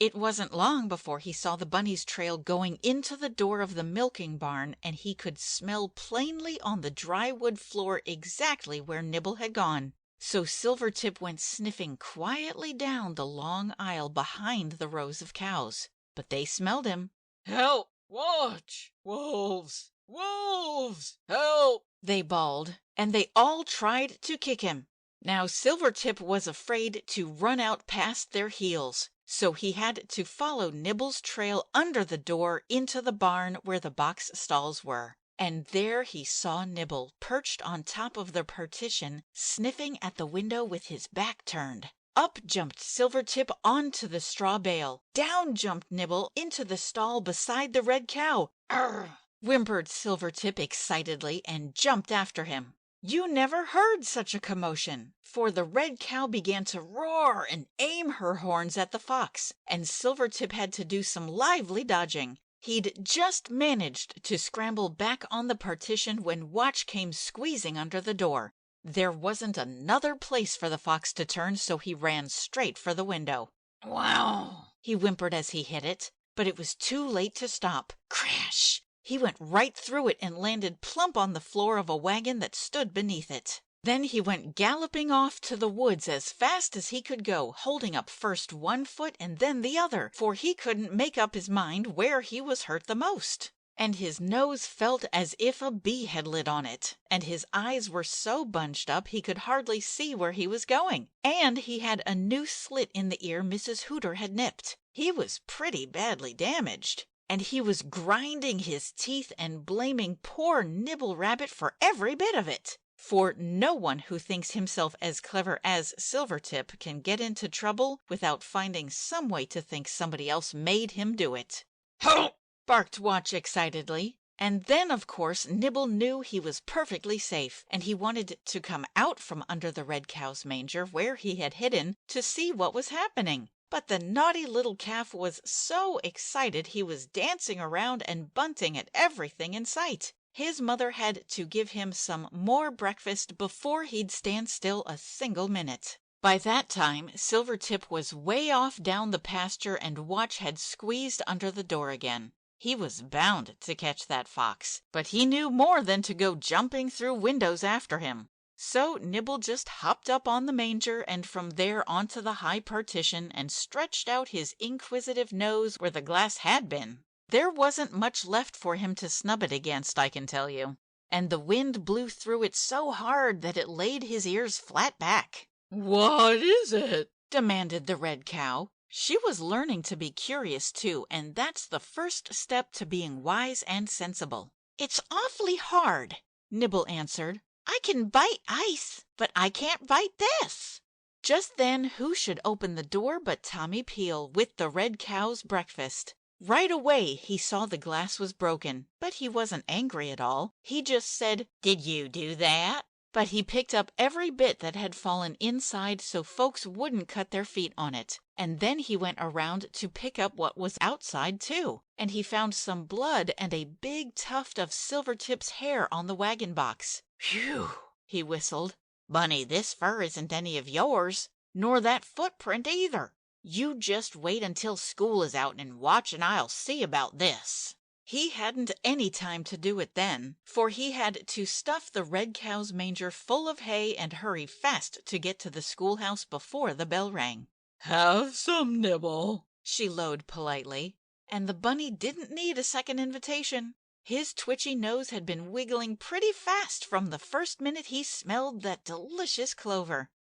It wasn't long before he saw the bunny's trail going into the door of the milking barn, and he could smell plainly on the dry wood floor exactly where Nibble had gone. So Silvertip went sniffing quietly down the long aisle behind the rows of cows. But they smelled him. Help! Watch! Wolves! Wolves! Help! They bawled, and they all tried to kick him. Now Silvertip was afraid to run out past their heels, so he had to follow Nibble's trail under the door into the barn where the box stalls were. And there he saw Nibble perched on top of the partition, sniffing at the window with his back turned. Up jumped Silvertip onto the straw bale. Down jumped Nibble into the stall beside the red cow. "Arr!" whimpered Silvertip excitedly and jumped after him. You never heard such a commotion, for the red cow began to roar and aim her horns at the fox, and Silvertip had to do some lively dodging. He'd just managed to scramble back on the partition when Watch came squeezing under the door. There wasn't another place for the fox to turn, so he ran straight for the window. Wow! He whimpered as he hit it, but it was too late to stop. Crash! He went right through it and landed plump on the floor of a wagon that stood beneath it. Then he went galloping off to the woods as fast as he could go, holding up first one foot and then the other, for he couldn't make up his mind where he was hurt the most. And his nose felt as if a bee had lit on it, and his eyes were so bunched up he could hardly see where he was going. And he had a new slit in the ear Mrs. Hooter had nipped. He was pretty badly damaged. And he was grinding his teeth and blaming poor Nibble Rabbit for every bit of it. For no one who thinks himself as clever as Silvertip can get into trouble without finding some way to think somebody else made him do it. Help! Barked Watch excitedly. And then, of course, Nibble knew he was perfectly safe, and he wanted to come out from under the red cow's manger where he had hidden to see what was happening. But the naughty little calf was so excited he was dancing around and bunting at everything in sight. His mother had to give him some more breakfast before he'd stand still a single minute. By that time, Silvertip was way off down the pasture and Watch had squeezed under the door again. He was bound to catch that fox, but he knew more than to go jumping through windows after him. So Nibble just hopped up on the manger and from there onto the high partition and stretched out his inquisitive nose where the glass had been. There wasn't much left for him to snub it against, I can tell you. And the wind blew through it so hard that it laid his ears flat back. What is it? Demanded the red cow. She was learning to be curious too, and that's the first step to being wise and sensible. It's awfully hard, Nibble answered. I can bite ice, but I can't bite this. Just then, who should open the door but Tommy Peel with the red cow's breakfast. Right away, he saw the glass was broken, but he wasn't angry at all. He just said, "Did you do that?" But he picked up every bit that had fallen inside so folks wouldn't cut their feet on it. And then he went around to pick up what was outside too. And he found some blood and a big tuft of Silvertip's hair on the wagon box. "Phew," he whistled. "Bunny, this fur isn't any of yours, nor that footprint either. You just wait until school is out and Watch and I'll see about this." He hadn't any time to do it then, for he had to stuff the red cow's manger full of hay and hurry fast to get to the schoolhouse before the bell rang. Have some nibble, she lowed politely, and the bunny didn't need a second invitation. His twitchy nose had been wiggling pretty fast from the first minute he smelled that delicious clover.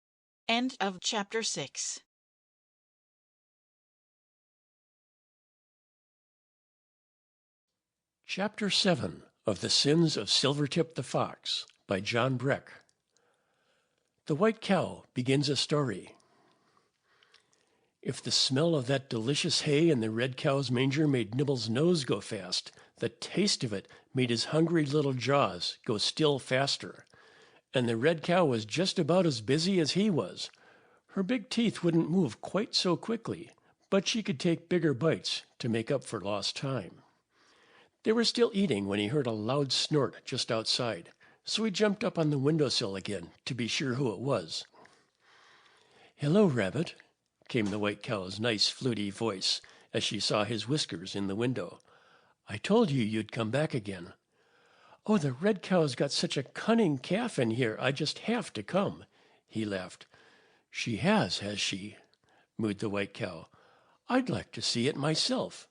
End of chapter 6. Chapter 7 of The Sins of Silvertip the Fox by John Breck. The White Cow begins a story. If the smell of that delicious hay in the red cow's manger made Nibble's nose go fast, the taste of it made his hungry little jaws go still faster. And the red cow was just about as busy as he was. Her big teeth wouldn't move quite so quickly, but she could take bigger bites to make up for lost time. They were still eating when he heard a loud snort just outside, so he jumped up on the windowsill again to be sure who it was. "Hello, Rabbit," came the White Cow's nice, fluty voice, as she saw his whiskers in the window. "I told you you'd come back again." "Oh, the red cow's got such a cunning calf in here, I just have to come," he laughed. "She has she?" mooed the white cow. "I'd like to see it myself."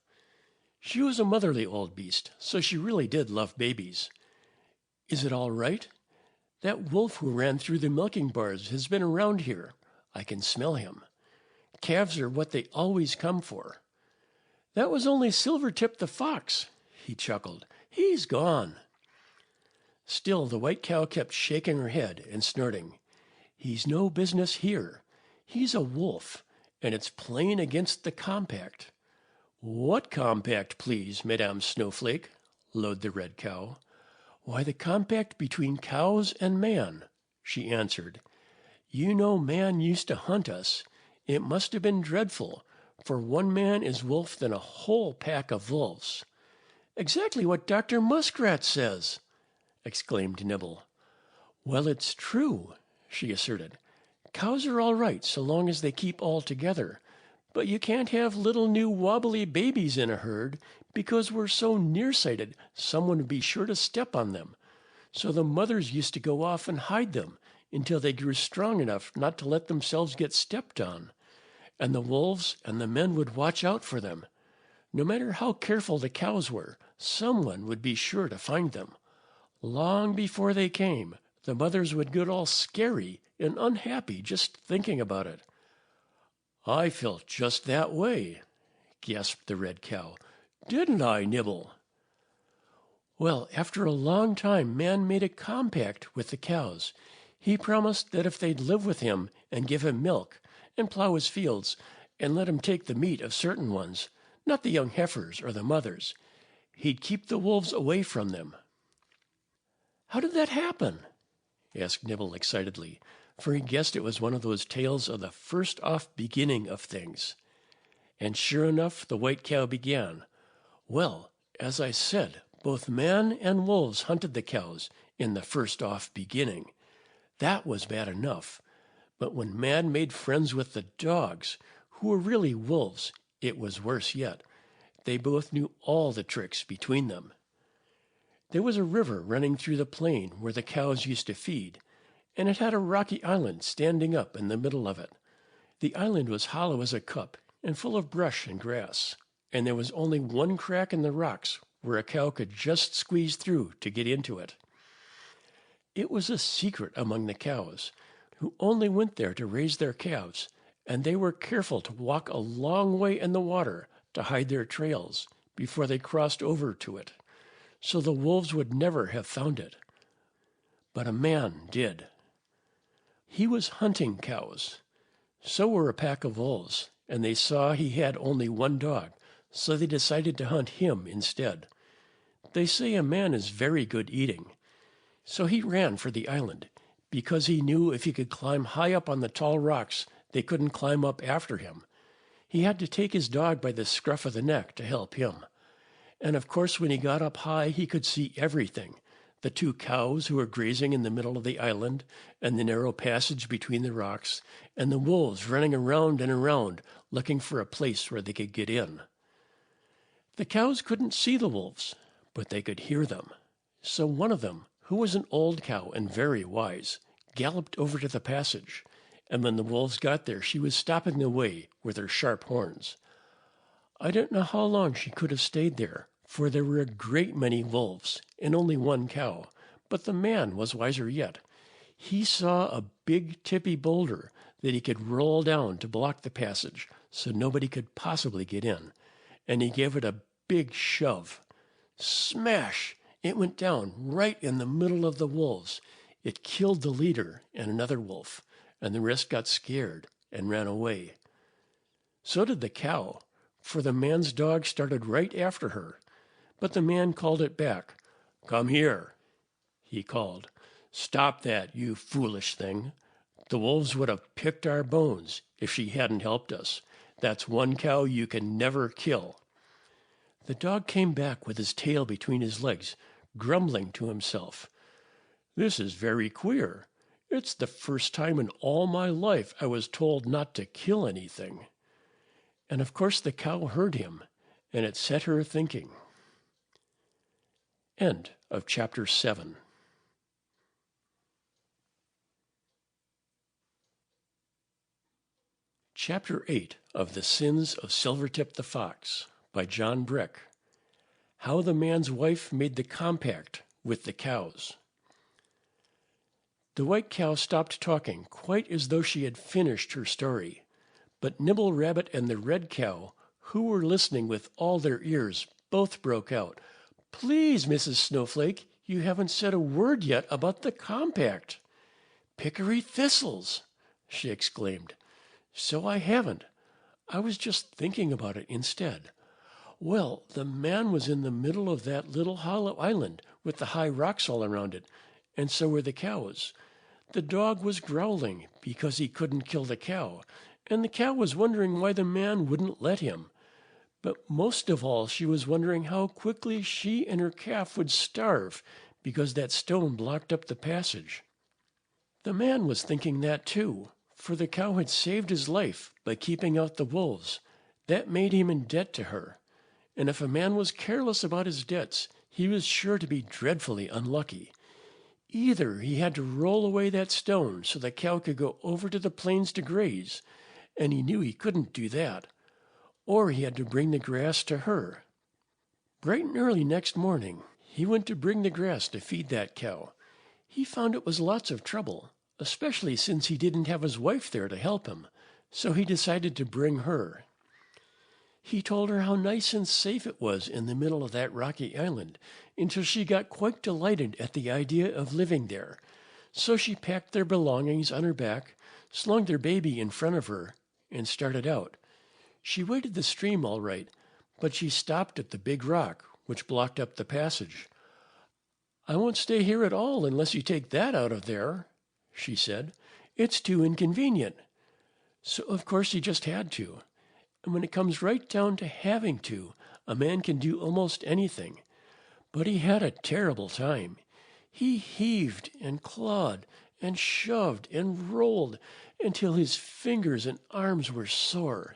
She was a motherly old beast, so she really did love babies. "Is it all right? That wolf who ran through the milking bars has been around here. I can smell him. Calves are what they always come for." "That was only Silvertip the Fox," he chuckled. "He's gone." Still the white cow kept shaking her head and snorting. "He's no business here. He's a wolf, and it's plain against the compact." "What compact, please, Madame Snowflake?" lowed the red cow. "Why, the compact between cows and man," she answered. "You know man used to hunt us. It must have been dreadful, for one man is wolf than a whole pack of wolves." "Exactly what Dr. Muskrat says!" exclaimed Nibble. "Well, it's true," she asserted. "Cows are all right so long as they keep all together, but you can't have little new wobbly babies in a herd because we're so nearsighted someone would be sure to step on them. So the mothers used to go off and hide them until they grew strong enough not to let themselves get stepped on. And the wolves and the men would watch out for them. No matter how careful the cows were, someone would be sure to find them. Long before they came, the mothers would get all scary and unhappy just thinking about it." "I felt just that way," gasped the red cow. "Didn't I, Nibble?" "Well, after a long time, man made a compact with the cows. He promised that if they'd live with him and give him milk and plow his fields and let him take the meat of certain ones, not the young heifers or the mothers, he'd keep the wolves away from them." "How did that happen?" asked Nibble excitedly, for he guessed it was one of those tales of the first off beginning of things. And sure enough, the white cow began. "Well, as I said, both man and wolves hunted the cows in the first off beginning. That was bad enough. But when man made friends with the dogs, who were really wolves, it was worse yet. They both knew all the tricks between them. There was a river running through the plain where the cows used to feed, and it had a rocky island standing up in the middle of it. The island was hollow as a cup and full of brush and grass, and there was only one crack in the rocks where a cow could just squeeze through to get into it. It was a secret among the cows, who only went there to raise their calves, and they were careful to walk a long way in the water to hide their trails before they crossed over to it, so the wolves would never have found it. But a man did. He was hunting cows. So were a pack of wolves, and they saw he had only one dog, so they decided to hunt him instead. They say a man is very good eating. So he ran for the island, because he knew if he could climb high up on the tall rocks, they couldn't climb up after him. He had to take his dog by the scruff of the neck to help him. And of course, when he got up high, he could see everything. The two cows who were grazing in the middle of the island, and the narrow passage between the rocks, and the wolves running around and around, looking for a place where they could get in. The cows couldn't see the wolves, but they could hear them. So one of them, who was an old cow and very wise, galloped over to the passage, and when the wolves got there, she was stopping the way with her sharp horns. I don't know how long she could have stayed there, for there were a great many wolves and only one cow, but the man was wiser yet. He saw a big tippy boulder that he could roll down to block the passage so nobody could possibly get in, and he gave it a big shove. Smash! It went down right in the middle of the wolves. It killed the leader and another wolf, and the rest got scared and ran away. So did the cow, for the man's dog started right after her. But the man called it back. "Come here," he called. "Stop that, you foolish thing. The wolves would have picked our bones if she hadn't helped us. That's one cow you can never kill." The dog came back with his tail between his legs, grumbling to himself. "This is very queer. It's the first time in all my life I was told not to kill anything." And of course the cow heard him, and it set her thinking. End of chapter 7. Chapter 8 of The Sins of Silvertip the Fox by John Breck. How the man's wife made the compact with the cows. The white cow stopped talking quite as though she had finished her story. But Nibble Rabbit and the red cow, who were listening with all their ears, both broke out. "Please, Mrs. Snowflake, you haven't said a word yet about the compact." "Pickery thistles!" she exclaimed. "So I haven't. I was just thinking about it instead. Well, the man was in the middle of that little hollow island with the high rocks all around it, and so were the cows. The dog was growling because he couldn't kill the cow, and the cow was wondering why the man wouldn't let him. But most of all, she was wondering how quickly she and her calf would starve because that stone blocked up the passage. The man was thinking that too, for the cow had saved his life by keeping out the wolves. That made him in debt to her. And if a man was careless about his debts, he was sure to be dreadfully unlucky. Either he had to roll away that stone so the cow could go over to the plains to graze, and he knew he couldn't do that, or he had to bring the grass to her. Bright and early next morning, he went to bring the grass to feed that cow. He found it was lots of trouble, especially since he didn't have his wife there to help him, so he decided to bring her. He told her how nice and safe it was in the middle of that rocky island, until she got quite delighted at the idea of living there. So she packed their belongings on her back, slung their baby in front of her, and started out. She waded the stream all right, but she stopped at the big rock, which blocked up the passage. "I won't stay here at all unless you take that out of there," she said. "It's too inconvenient." So of course he just had to. And when it comes right down to having to, a man can do almost anything. But he had a terrible time. He heaved and clawed and shoved and rolled until his fingers and arms were sore.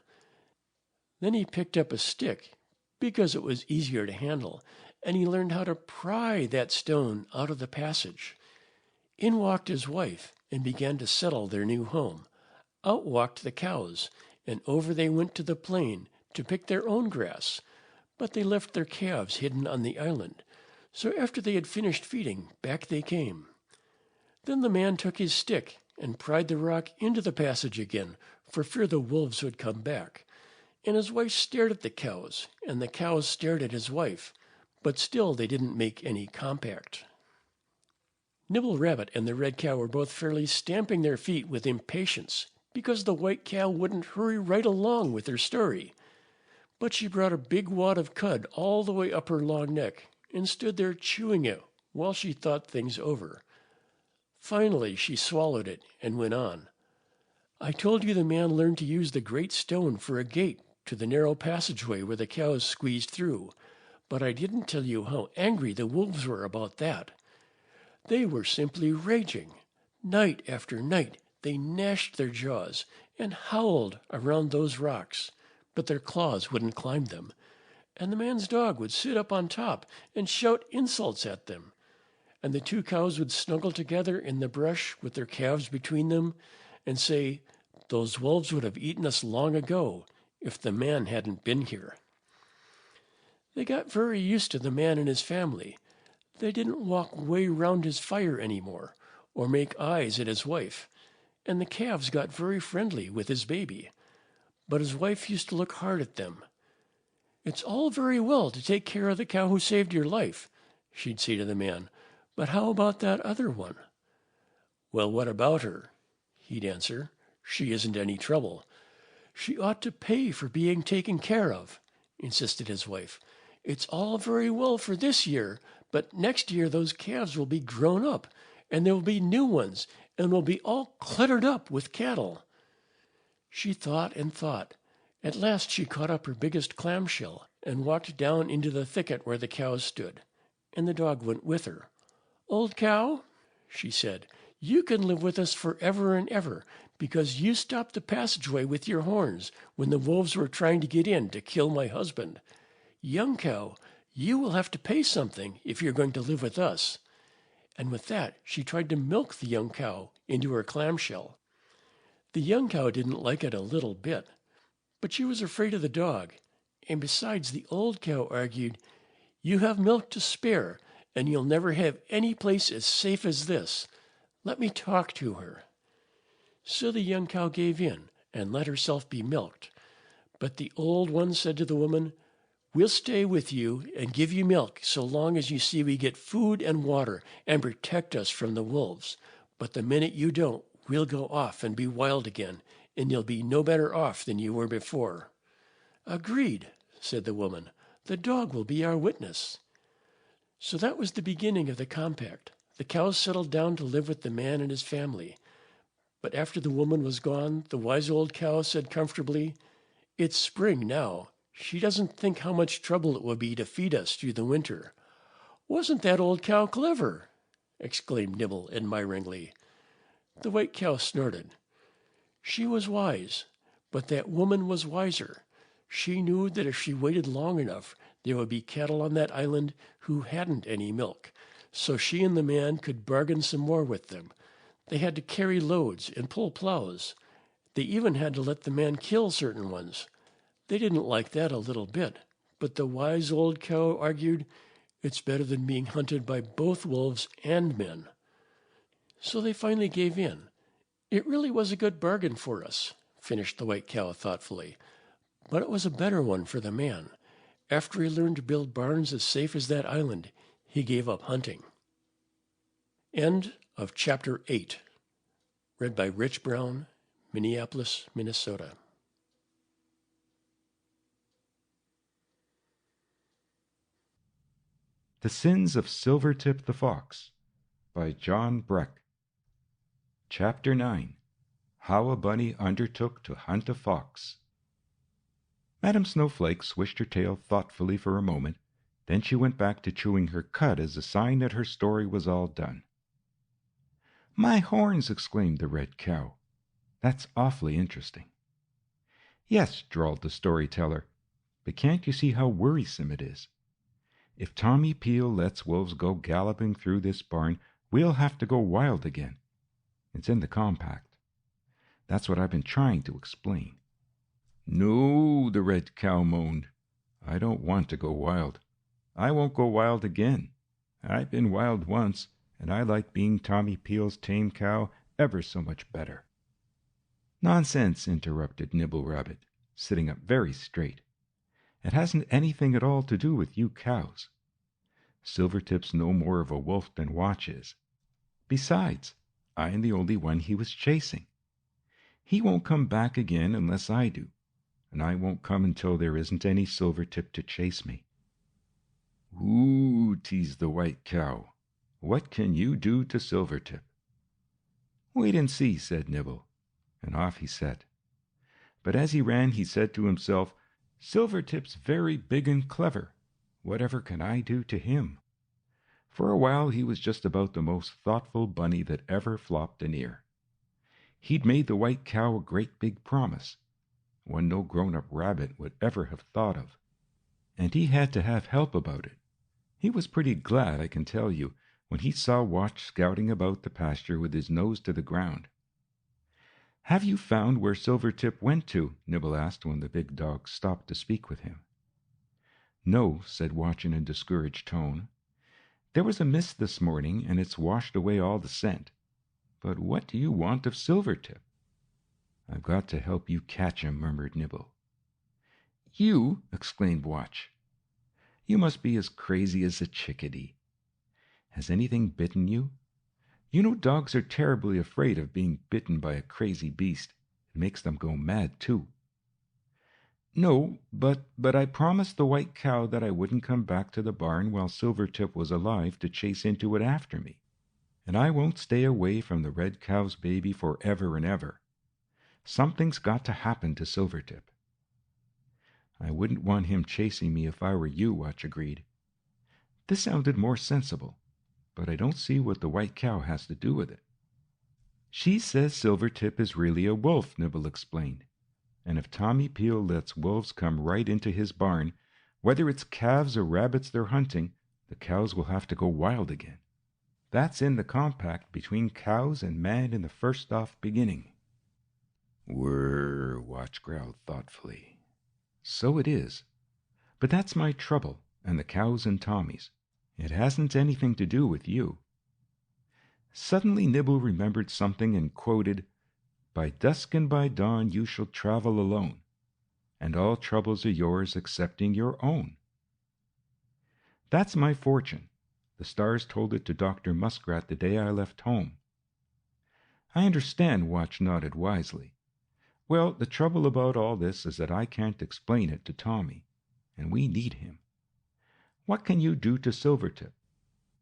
Then he picked up a stick, because it was easier to handle, and he learned how to pry that stone out of the passage. In walked his wife and began to settle their new home. Out walked the cows, and over they went to the plain to pick their own grass. But they left their calves hidden on the island, so after they had finished feeding, back they came. Then the man took his stick and pried the rock into the passage again, for fear the wolves would come back. And his wife stared at the cows, and the cows stared at his wife, but still they didn't make any compact. Nibble Rabbit and the red cow were both fairly stamping their feet with impatience, because the white cow wouldn't hurry right along with her story. But she brought a big wad of cud all the way up her long neck and stood there chewing it while she thought things over. Finally, she swallowed it and went on. "I told you the man learned to use the great stone for a gate to the narrow passageway where the cows squeezed through, but I didn't tell you how angry the wolves were about that. They were simply raging. Night after night, they gnashed their jaws and howled around those rocks, but their claws wouldn't climb them. And the man's dog would sit up on top and shout insults at them. And the two cows would snuggle together in the brush with their calves between them and say, 'Those wolves would have eaten us long ago if the man hadn't been here.' They got very used to the man and his family. They didn't walk way round his fire anymore or make eyes at his wife. And the calves got very friendly with his baby. But his wife used to look hard at them. 'It's all very well to take care of the cow who saved your life,' she'd say to the man, 'but how about that other one?' 'Well, what about her?' he'd answer. 'She isn't any trouble.' 'She ought to pay for being taken care of,' insisted his wife. 'It's all very well for this year, but next year those calves will be grown up, and there will be new ones, and will be all cluttered up with cattle.' She thought and thought. At last she caught up her biggest clamshell and walked down into the thicket where the cows stood, and the dog went with her. 'Old cow,' she said, 'you can live with us forever and ever, because you stopped the passageway with your horns when the wolves were trying to get in to kill my husband. Young cow, you will have to pay something if you're going to live with us." And with that, she tried to milk the young cow into her clamshell. The young cow didn't like it a little bit, but she was afraid of the dog. And besides, the old cow argued, "You have milk to spare, and you'll never have any place as safe as this. Let me talk to her." So the young cow gave in and let herself be milked. But the old one said to the woman, "We'll stay with you and give you milk so long as you see we get food and water and protect us from the wolves. But the minute you don't, we'll go off and be wild again, and you'll be no better off than you were before." "Agreed," said the woman. "The dog will be our witness." So that was the beginning of the compact. The cows settled down to live with the man and his family. But after the woman was gone, the wise old cow said comfortably, "It's spring now. She doesn't think how much trouble it will be to feed us through the winter." "Wasn't that old cow clever?" exclaimed Nibble admiringly. The white cow snorted. "She was wise, but that woman was wiser. She knew that if she waited long enough, there would be cattle on that island who hadn't any milk, so she and the man could bargain some more with them. They had to carry loads and pull plows. They even had to let the man kill certain ones. They didn't like that a little bit, but the wise old cow argued, it's better than being hunted by both wolves and men. So they finally gave in. It really was a good bargain for us, finished the white cow thoughtfully, but it was a better one for the man. After he learned to build barns as safe as that island, he gave up hunting. End of Chapter 8. Read by Rich Brown, Minneapolis, Minnesota. The Sins of Silvertip the Fox by John Breck. Chapter 9. How a Bunny Undertook to Hunt a Fox. Madam Snowflake swished her tail thoughtfully for a moment. Then she went back to chewing her cud as a sign that her story was all done. "My horns!" exclaimed the red cow. "That's awfully interesting." "Yes," drawled the storyteller, "but can't you see how worrisome it is? If Tommy Peel lets wolves go galloping through this barn, we'll have to go wild again. It's in the compact. That's what I've been trying to explain." "No," the red cow moaned. "I don't want to go wild. I won't go wild again. I've been wild once, and I like being Tommy Peel's tame cow ever so much better." "Nonsense," interrupted Nibble Rabbit, sitting up very straight. "It hasn't anything at all to do with you cows. Silvertip's no more of a wolf than Watch is. Besides, I am the only one he was chasing. He won't come back again unless I do, and I won't come until there isn't any Silvertip to chase me." "Ooh," teased the white cow. "What can you do to Silvertip?" "Wait and see," said Nibble, and off he set. But as he ran, he said to himself, "Silvertip's very big and clever. Whatever can I do to him?" For a while he was just about the most thoughtful bunny that ever flopped an ear. He'd made the white cow a great big promise, one no grown-up rabbit would ever have thought of, and he had to have help about it. He was pretty glad, I can tell you, when he saw Watch scouting about the pasture with his nose to the ground. "Have you found where Silvertip went to?" Nibble asked when the big dog stopped to speak with him. "No," said Watch in a discouraged tone. "There was a mist this morning, and it's washed away all the scent. But what do you want of Silvertip?" "I've got to help you catch him," murmured Nibble. "You!" exclaimed Watch. "You must be as crazy as a chickadee. Has anything bitten you? You know dogs are terribly afraid of being bitten by a crazy beast. It makes them go mad, too." "No, but I promised the white cow that I wouldn't come back to the barn while Silvertip was alive to chase into it after me. And I won't stay away from the red cow's baby forever and ever. Something's got to happen to Silvertip." "I wouldn't want him chasing me if I were you," Watch agreed. This sounded more sensible, but I don't see what the white cow has to do with it. She says Silvertip is really a wolf, Nibble explained. And if Tommy Peel lets wolves come right into his barn, whether it's calves or rabbits they're hunting, the cows will have to go wild again. That's in the compact between cows and man in the first off beginning. Whirr, Watch growled thoughtfully. So it is. But that's my trouble, and the cows and Tommy's. It hasn't anything to do with you. Suddenly Nibble remembered something and quoted, "By dusk and by dawn you shall travel alone, and all troubles are yours excepting your own." That's my fortune. The stars told it to Dr. Muskrat the day I left home. I understand, Watch nodded wisely. Well, the trouble about all this is that I can't explain it to Tommy, and we need him. What can you do to Silvertip?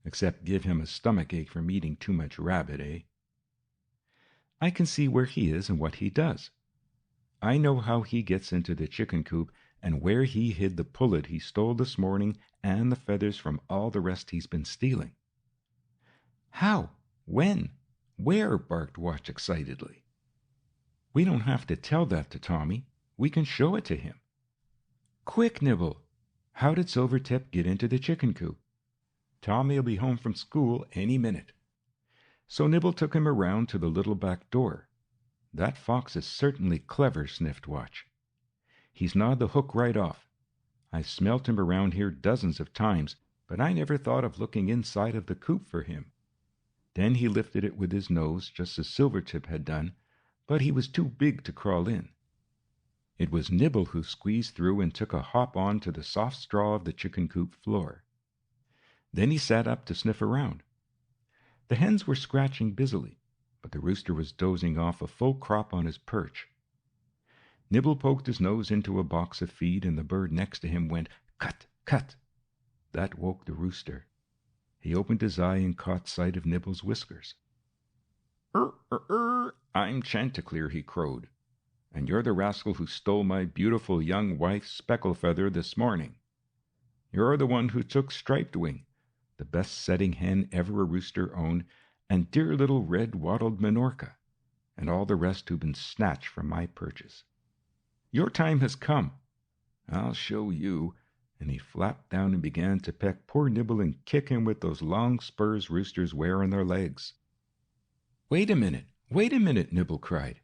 Except give him a stomachache from eating too much rabbit, eh? I can see where he is and what he does. I know how he gets into the chicken coop and where he hid the pullet he stole this morning and the feathers from all the rest he's been stealing. How? When? Where? Barked Watch excitedly. We don't have to tell that to Tommy. We can show it to him. Quick, Nibble! How did Silvertip get into the chicken coop? Tommy'll be home from school any minute. So Nibble took him around to the little back door. That fox is certainly clever, sniffed Watch. He's gnawed the hook right off. I've smelt him around here dozens of times, but I never thought of looking inside of the coop for him. Then he lifted it with his nose, just as Silvertip had done, but he was too big to crawl in. It was Nibble who squeezed through and took a hop on to the soft straw of the chicken coop floor. Then he sat up to sniff around. The hens were scratching busily, but the rooster was dozing off a full crop on his perch. Nibble poked his nose into a box of feed, and the bird next to him went, "Cut, cut!" That woke the rooster. He opened his eye and caught sight of Nibble's whiskers. I'm Chanticleer," he crowed, "and you're the rascal who stole my beautiful young wife's Specklefeather this morning. You're the one who took Striped Wing, the best-setting hen ever a rooster owned, and dear little red wattled Minorca, and all the rest who've been snatched from my perches. Your time has come. I'll show you." And he flapped down and began to peck poor Nibble and kick him with those long spurs roosters wear on their legs. Wait a minute, Nibble cried,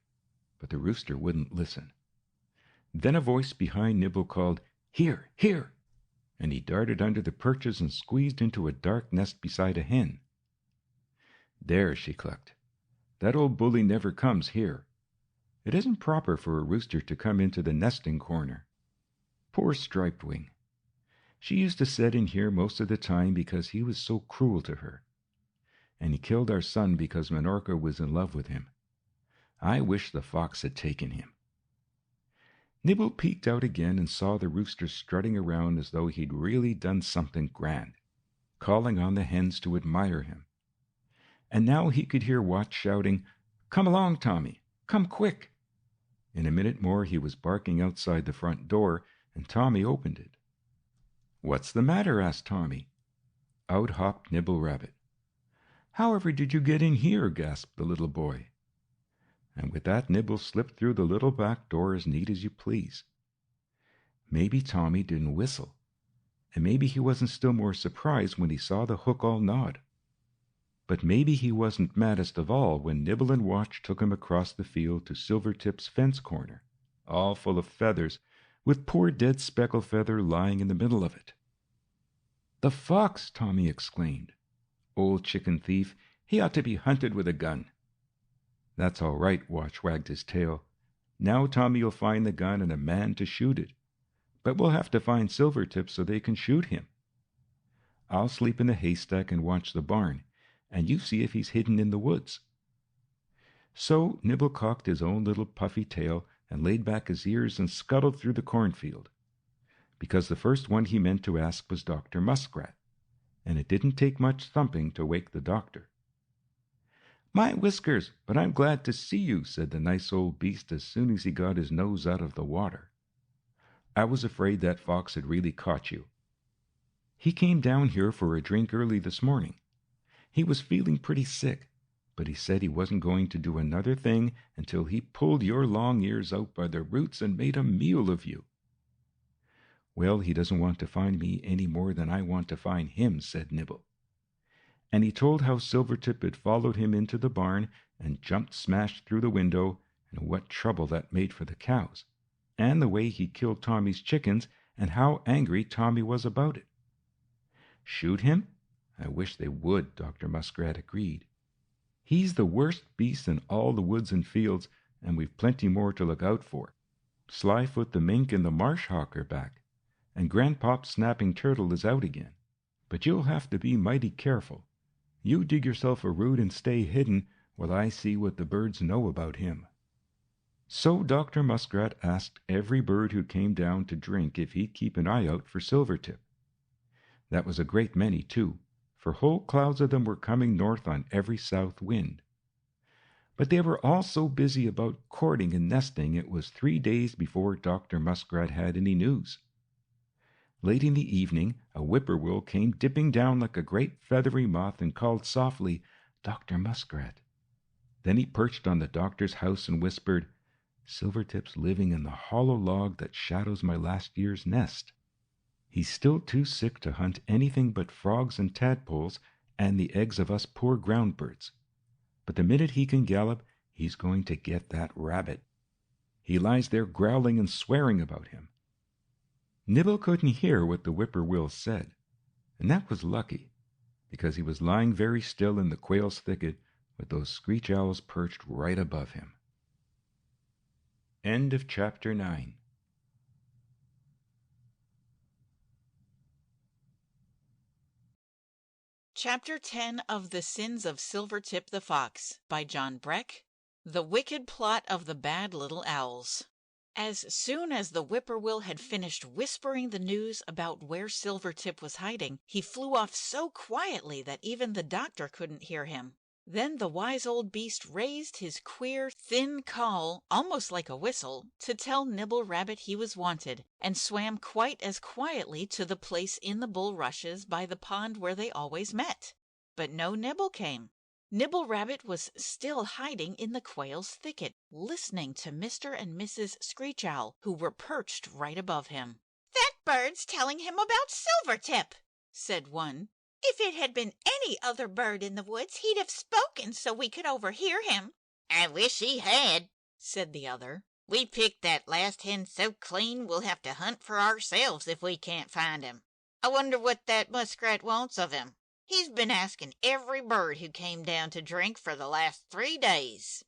but the rooster wouldn't listen. Then a voice behind Nibble called, "Here, here!" and he darted under the perches and squeezed into a dark nest beside a hen. "There," she clucked. "That old bully never comes here. It isn't proper for a rooster to come into the nesting corner. Poor Striped Wing. She used to set in here most of the time because he was so cruel to her. And he killed our son because Minorca was in love with him. I wish the fox had taken him." Nibble peeked out again and saw the rooster strutting around as though he'd really done something grand, calling on the hens to admire him. And now he could hear Watch shouting, "Come along, Tommy! Come quick!" In a minute more he was barking outside the front door, and Tommy opened it. "What's the matter?" asked Tommy. Out hopped Nibble Rabbit. "However did you get in here?" gasped the little boy. And with that Nibble slipped through the little back door as neat as you please. Maybe Tommy didn't whistle, and maybe he wasn't still more surprised when he saw the hook all gnawed. But maybe he wasn't maddest of all when Nibble and Watch took him across the field to Silvertip's fence corner, all full of feathers, with poor dead Specklefeather lying in the middle of it. "The fox!" Tommy exclaimed. "Old chicken thief, he ought to be hunted with a gun." "That's all right," Watch wagged his tail. "Now Tommy'll find the gun and a man to shoot it. But we'll have to find Silvertip so they can shoot him. I'll sleep in the haystack and watch the barn, and you see if he's hidden in the woods." So Nibble cocked his own little puffy tail and laid back his ears and scuttled through the cornfield, because the first one he meant to ask was Dr. Muskrat, and it didn't take much thumping to wake the doctor. "My whiskers, but I'm glad to see you," said the nice old beast as soon as he got his nose out of the water. "I was afraid that fox had really caught you. He came down here for a drink early this morning. He was feeling pretty sick, but he said he wasn't going to do another thing until he pulled your long ears out by the roots and made a meal of you." "Well, he doesn't want to find me any more than I want to find him," said Nibble. And he told how Silvertip had followed him into the barn and jumped smash through the window, and what trouble that made for the cows, and the way he killed Tommy's chickens, and how angry Tommy was about it. "Shoot him? I wish they would," Dr. Muskrat agreed. "He's the worst beast in all the woods and fields, and we've plenty more to look out for. Slyfoot the mink and the marsh hawk are back, and Grandpop's snapping turtle is out again. But you'll have to be mighty careful. You dig yourself a root and stay hidden while I see what the birds know about him." So Dr. Muskrat asked every bird who came down to drink if he'd keep an eye out for Silvertip. That was a great many, too, for whole clouds of them were coming north on every south wind. But they were all so busy about courting and nesting it was 3 days before Dr. Muskrat had any news. Late in the evening, a whippoorwill came dipping down like a great feathery moth and called softly, "Dr. Muskrat." Then he perched on the doctor's house and whispered, "Silvertip's living in the hollow log that shadows my last year's nest. He's still too sick to hunt anything but frogs and tadpoles and the eggs of us poor ground birds. But the minute he can gallop, he's going to get that rabbit. He lies there growling and swearing about him." Nibble couldn't hear what the whippoorwill said, and that was lucky, because he was lying very still in the quail's thicket with those screech owls perched right above him. End of chapter 9. Chapter 10 of The Sins of Silvertip the Fox by John Breck. The Wicked Plot of the Bad Little Owls. As soon as the whippoorwill had finished whispering the news about where Silvertip was hiding, he flew off so quietly that even the doctor couldn't hear him. Then the wise old beast raised his queer, thin call, almost like a whistle, to tell Nibble Rabbit he was wanted, and swam quite as quietly to the place in the bulrushes by the pond where they always met. But no Nibble came. Nibble Rabbit was still hiding in the quail's thicket, listening to Mr. and Mrs. Screech Owl, who were perched right above him. "That bird's telling him about Silvertip," said one. "If it had been any other bird in the woods, he'd have spoken so we could overhear him." "I wish he had," said the other. "We picked that last hen so clean we'll have to hunt for ourselves if we can't find him. I wonder what that muskrat wants of him. He's been asking every bird who came down to drink for the last 3 days.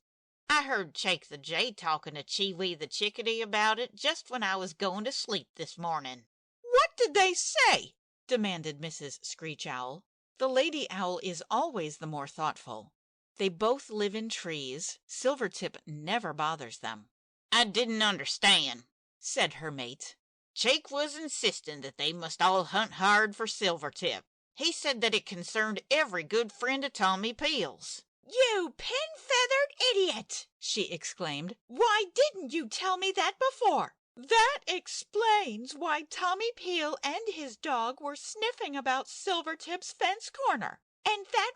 I heard Shake the Jay talking to Chee-Wee the Chickadee about it just when I was going to sleep this morning." "What did they say?" demanded Mrs. Screech Owl. The lady owl is always the more thoughtful. They both live in trees. Silvertip never bothers them. "I didn't understand," said her mate. "Jake was insisting that they must all hunt hard for Silvertip. He said that it concerned every good friend of Tommy Peel's." "You pin-feathered idiot!" she exclaimed. "Why didn't you tell me that before? That explains why Tommy Peel and his dog were sniffing about Silvertip's fence corner. And that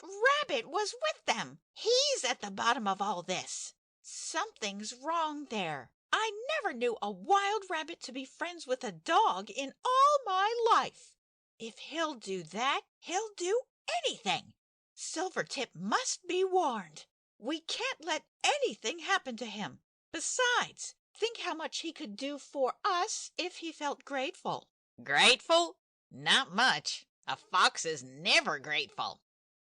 rabbit was with them. He's at the bottom of all this. Something's wrong there. I never knew a wild rabbit to be friends with a dog in all my life. If he'll do that, he'll do anything. Silvertip must be warned. We can't let anything happen to him. Besides, think how much he could do for us if he felt grateful." "Grateful? Not much. A fox is never grateful.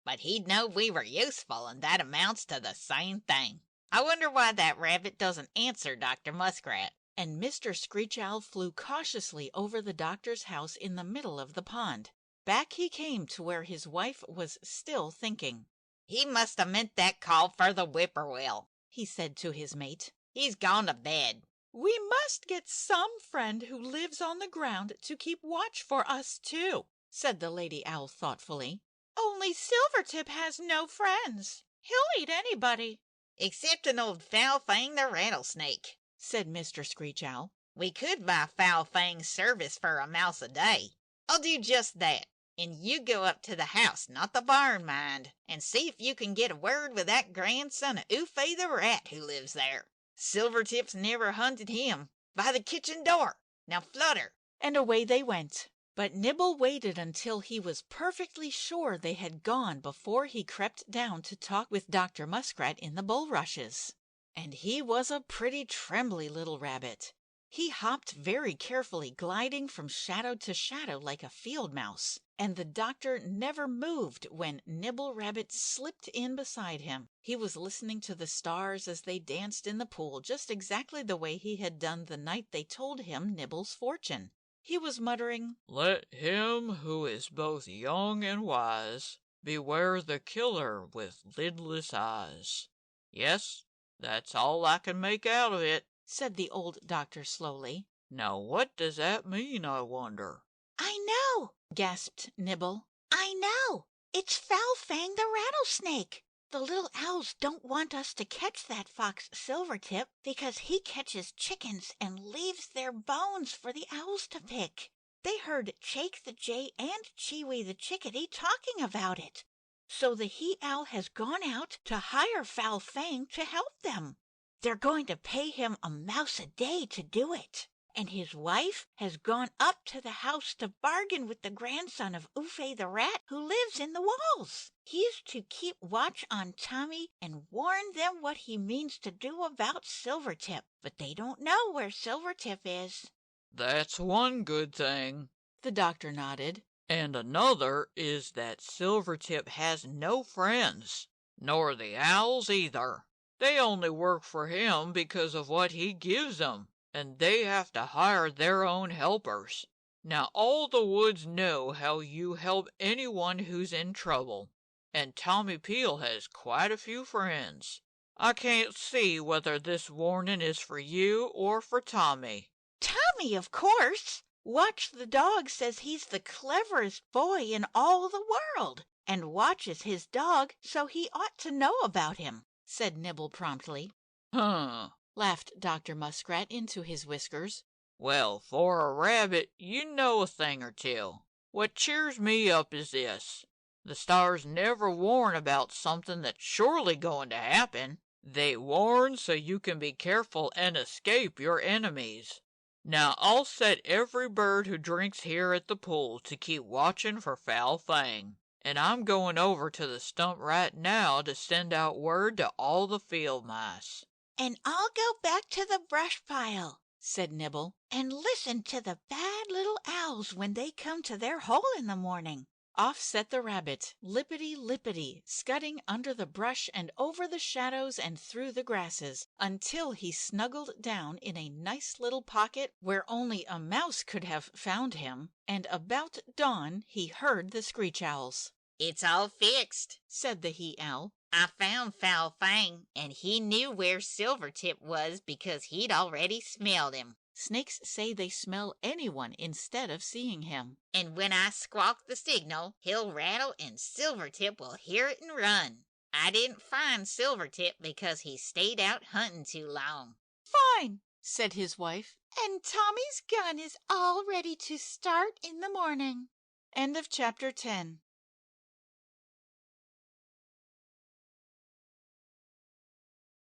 But he'd know we were useful, and that amounts to the same thing. I wonder why that rabbit doesn't answer Dr. Muskrat." And Mr. Screech Owl flew cautiously over the doctor's house in the middle of the pond. Back he came to where his wife was still thinking. "He must have meant that call for the whippoorwill," he said to his mate. "He's gone to bed." "We must get some friend who lives on the ground to keep watch for us, too," said the lady owl thoughtfully. "Only Silvertip has no friends. He'll eat anybody." "Except an old Foul Fang the rattlesnake," said Mr. Screech Owl. "We could buy Foul Fang's service for a mouse a day. I'll do just that. And you go up to the house, not the barn, mind, and see if you can get a word with that grandson of Oofay the Rat who lives there. Silvertip's never hunted him. By the kitchen door. Now flutter." And away they went. But Nibble waited until he was perfectly sure they had gone before he crept down to talk with Dr. Muskrat in the bulrushes. And he was a pretty trembly little rabbit. He hopped very carefully, gliding from shadow to shadow like a field mouse, and the doctor never moved when Nibble Rabbit slipped in beside him. He was listening to the stars as they danced in the pool, just exactly the way he had done the night they told him Nibble's fortune. He was muttering, "Let him who is both young and wise beware the killer with lidless eyes." Yes, that's all I can make out of it, said the old doctor slowly. "Now what does that mean, I wonder?" "I know," gasped Nibble. "I know. It's Foul Fang the rattlesnake. The little owls don't want us to catch that fox Silvertip because he catches chickens and leaves their bones for the owls to pick. They heard Chake the Jay and Chee-Wee the Chickadee talking about it. So the he-owl has gone out to hire Foul Fang to help them. They're going to pay him a mouse a day to do it. And his wife has gone up to the house to bargain with the grandson of Oofay the Rat who lives in the walls. He's to keep watch on Tommy and warn them what he means to do about Silvertip. But they don't know where Silvertip is." "That's one good thing," the doctor nodded. "And another is that Silvertip has no friends, nor the owls either. They only work for him because of what he gives them, and they have to hire their own helpers. Now all the woods know how you help anyone who's in trouble, and Tommy Peel has quite a few friends. I can't see whether this warning is for you or for Tommy." "Tommy, of course. Watch the dog says he's the cleverest boy in all the world, and Watch is his dog, so he ought to know about him," said Nibble promptly. "Huh," laughed Dr. Muskrat into his whiskers. "Well, for a rabbit, you know a thing or two. What cheers me up is this. The stars never warn about something that's surely going to happen. They warn so you can be careful and escape your enemies. Now I'll set every bird who drinks here at the pool to keep watching for Foul Fang. And I'm going over to the stump right now to send out word to all the field mice." "And I'll go back to the brush pile," said Nibble, "and listen to the bad little owls when they come to their hole in the morning." Off set the rabbit, lippity-lippity, scudding under the brush and over the shadows and through the grasses, until he snuggled down in a nice little pocket where only a mouse could have found him, and about dawn he heard the screech owls. "It's all fixed," said the he-owl. "I found Foul Fang, and he knew where Silvertip was because he'd already smelled him. Snakes say they smell anyone instead of seeing him. And when I squawk the signal, he'll rattle and Silvertip will hear it and run. I didn't find Silvertip because he stayed out hunting too long." "Fine," said his wife. "And Tommy's gun is all ready to start in the morning." End of chapter 10.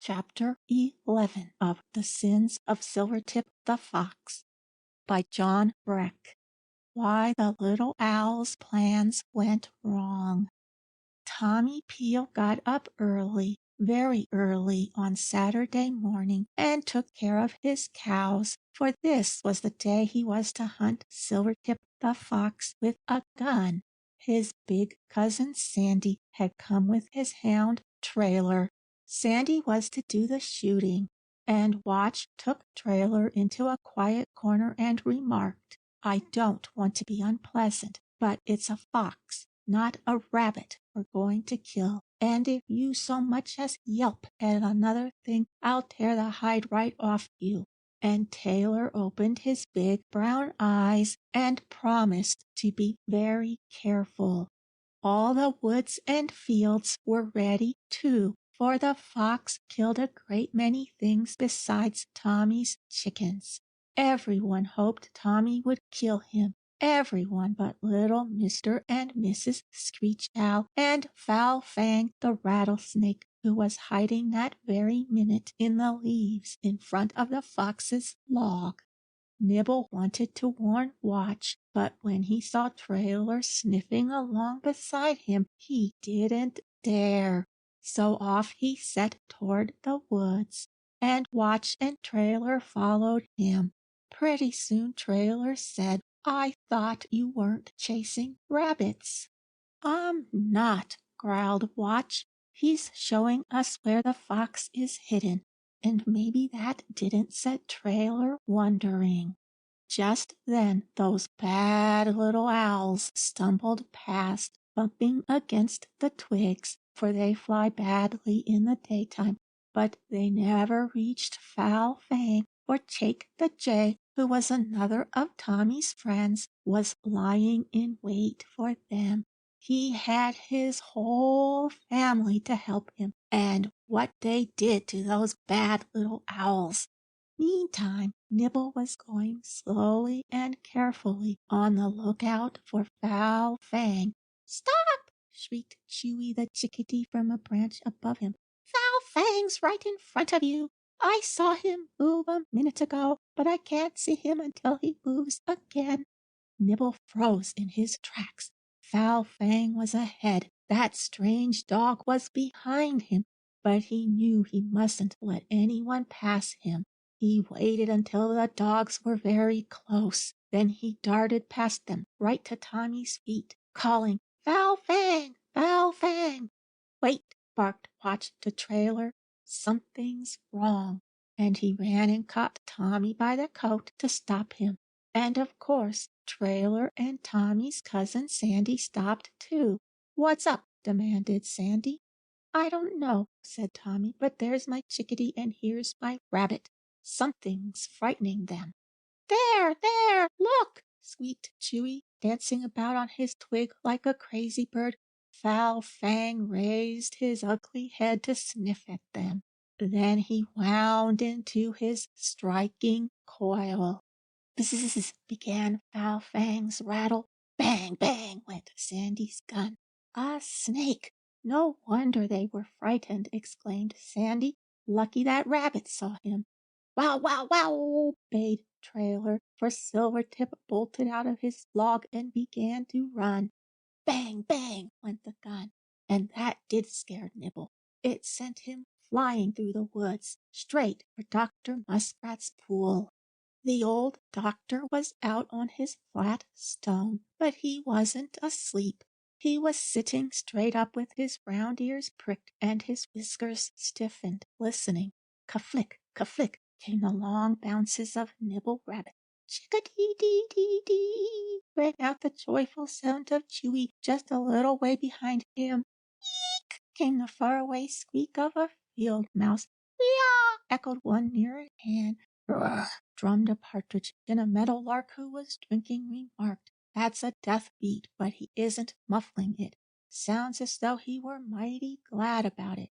Chapter 11 of The Sins of Silvertip the Fox by John Breck. Why the Little Owl's Plans Went Wrong. Tommy Peel got up early, very early on Saturday morning, and took care of his cows, for this was the day he was to hunt Silvertip the Fox with a gun. His big cousin Sandy had come with his hound Trailer. Sandy was to do the shooting, and Watch took Trailer into a quiet corner and remarked, "I don't want to be unpleasant, but it's a fox, not a rabbit, we're going to kill, and if you so much as yelp at another thing, I'll tear the hide right off you." And Taylor opened his big brown eyes and promised to be very careful. All the woods and fields were ready, too, for the fox killed a great many things besides Tommy's chickens. Everyone hoped Tommy would kill him, everyone but little Mr. and Mrs. Screech Owl and Foul Fang the rattlesnake, who was hiding that very minute in the leaves in front of the fox's log. Nibble wanted to warn Watch, but when he saw Trailer sniffing along beside him, he didn't dare. So off he set toward the woods, and Watch and Trailer followed him. Pretty soon Trailer said, "I thought you weren't chasing rabbits." "I'm not," growled Watch. "He's showing us where the fox is hidden." And maybe that didn't set Trailer wondering. Just then those bad little owls stumbled past, bumping against the twigs, for they fly badly in the daytime, but they never reached Foul Fang, for Jake the Jay, who was another of Tommy's friends, was lying in wait for them. He had his whole family to help him, and what they did to those bad little owls! Meantime, Nibble was going slowly and carefully on the lookout for Foul Fang. "Stop!" shrieked Chewy the chickadee from a branch above him. "Foul Fang's right in front of you. I saw him move a minute ago, but I can't see him until he moves again." Nibble froze in his tracks. Foul Fang was ahead. That strange dog was behind him, but he knew he mustn't let anyone pass him. He waited until the dogs were very close. Then he darted past them, right to Tommy's feet, calling, "Foul Fang! Foul Fang!" "Wait!" barked Watch to Trailer. "Something's wrong." And he ran and caught Tommy by the coat to stop him. And of course Trailer and Tommy's cousin Sandy stopped too. "What's up?" demanded Sandy. "I don't know," said Tommy, "but there's my chickadee and here's my rabbit. Something's frightening them." "There, there, look!" squeaked Chewy, dancing about on his twig like a crazy bird. Foul Fang raised his ugly head to sniff at them. Then he wound into his striking coil. "Bzzz!" began Foul Fang's rattle. Bang, bang went Sandy's gun. "A snake! No wonder they were frightened!" exclaimed Sandy. "Lucky that rabbit saw him." "Wow, wow, wow!" bayed Trailer, for Silvertip bolted out of his log and began to run. Bang, bang went the gun, and that did scare Nibble. It sent him flying through the woods, straight for Dr. Muskrat's pool. The old doctor was out on his flat stone, but he wasn't asleep. He was sitting straight up with his round ears pricked and his whiskers stiffened, listening. Ka-flick, ka-flick came the long bounces of Nibble Rabbit. Chick-a-dee-dee-dee-dee rang out the joyful sound of Chewy just a little way behind him. Eek came the faraway squeak of a field mouse. Meow echoed one near at hand. Brr, drummed a partridge, and a meadowlark who was drinking remarked, "That's a death beat, but he isn't muffling it. Sounds as though he were mighty glad about it."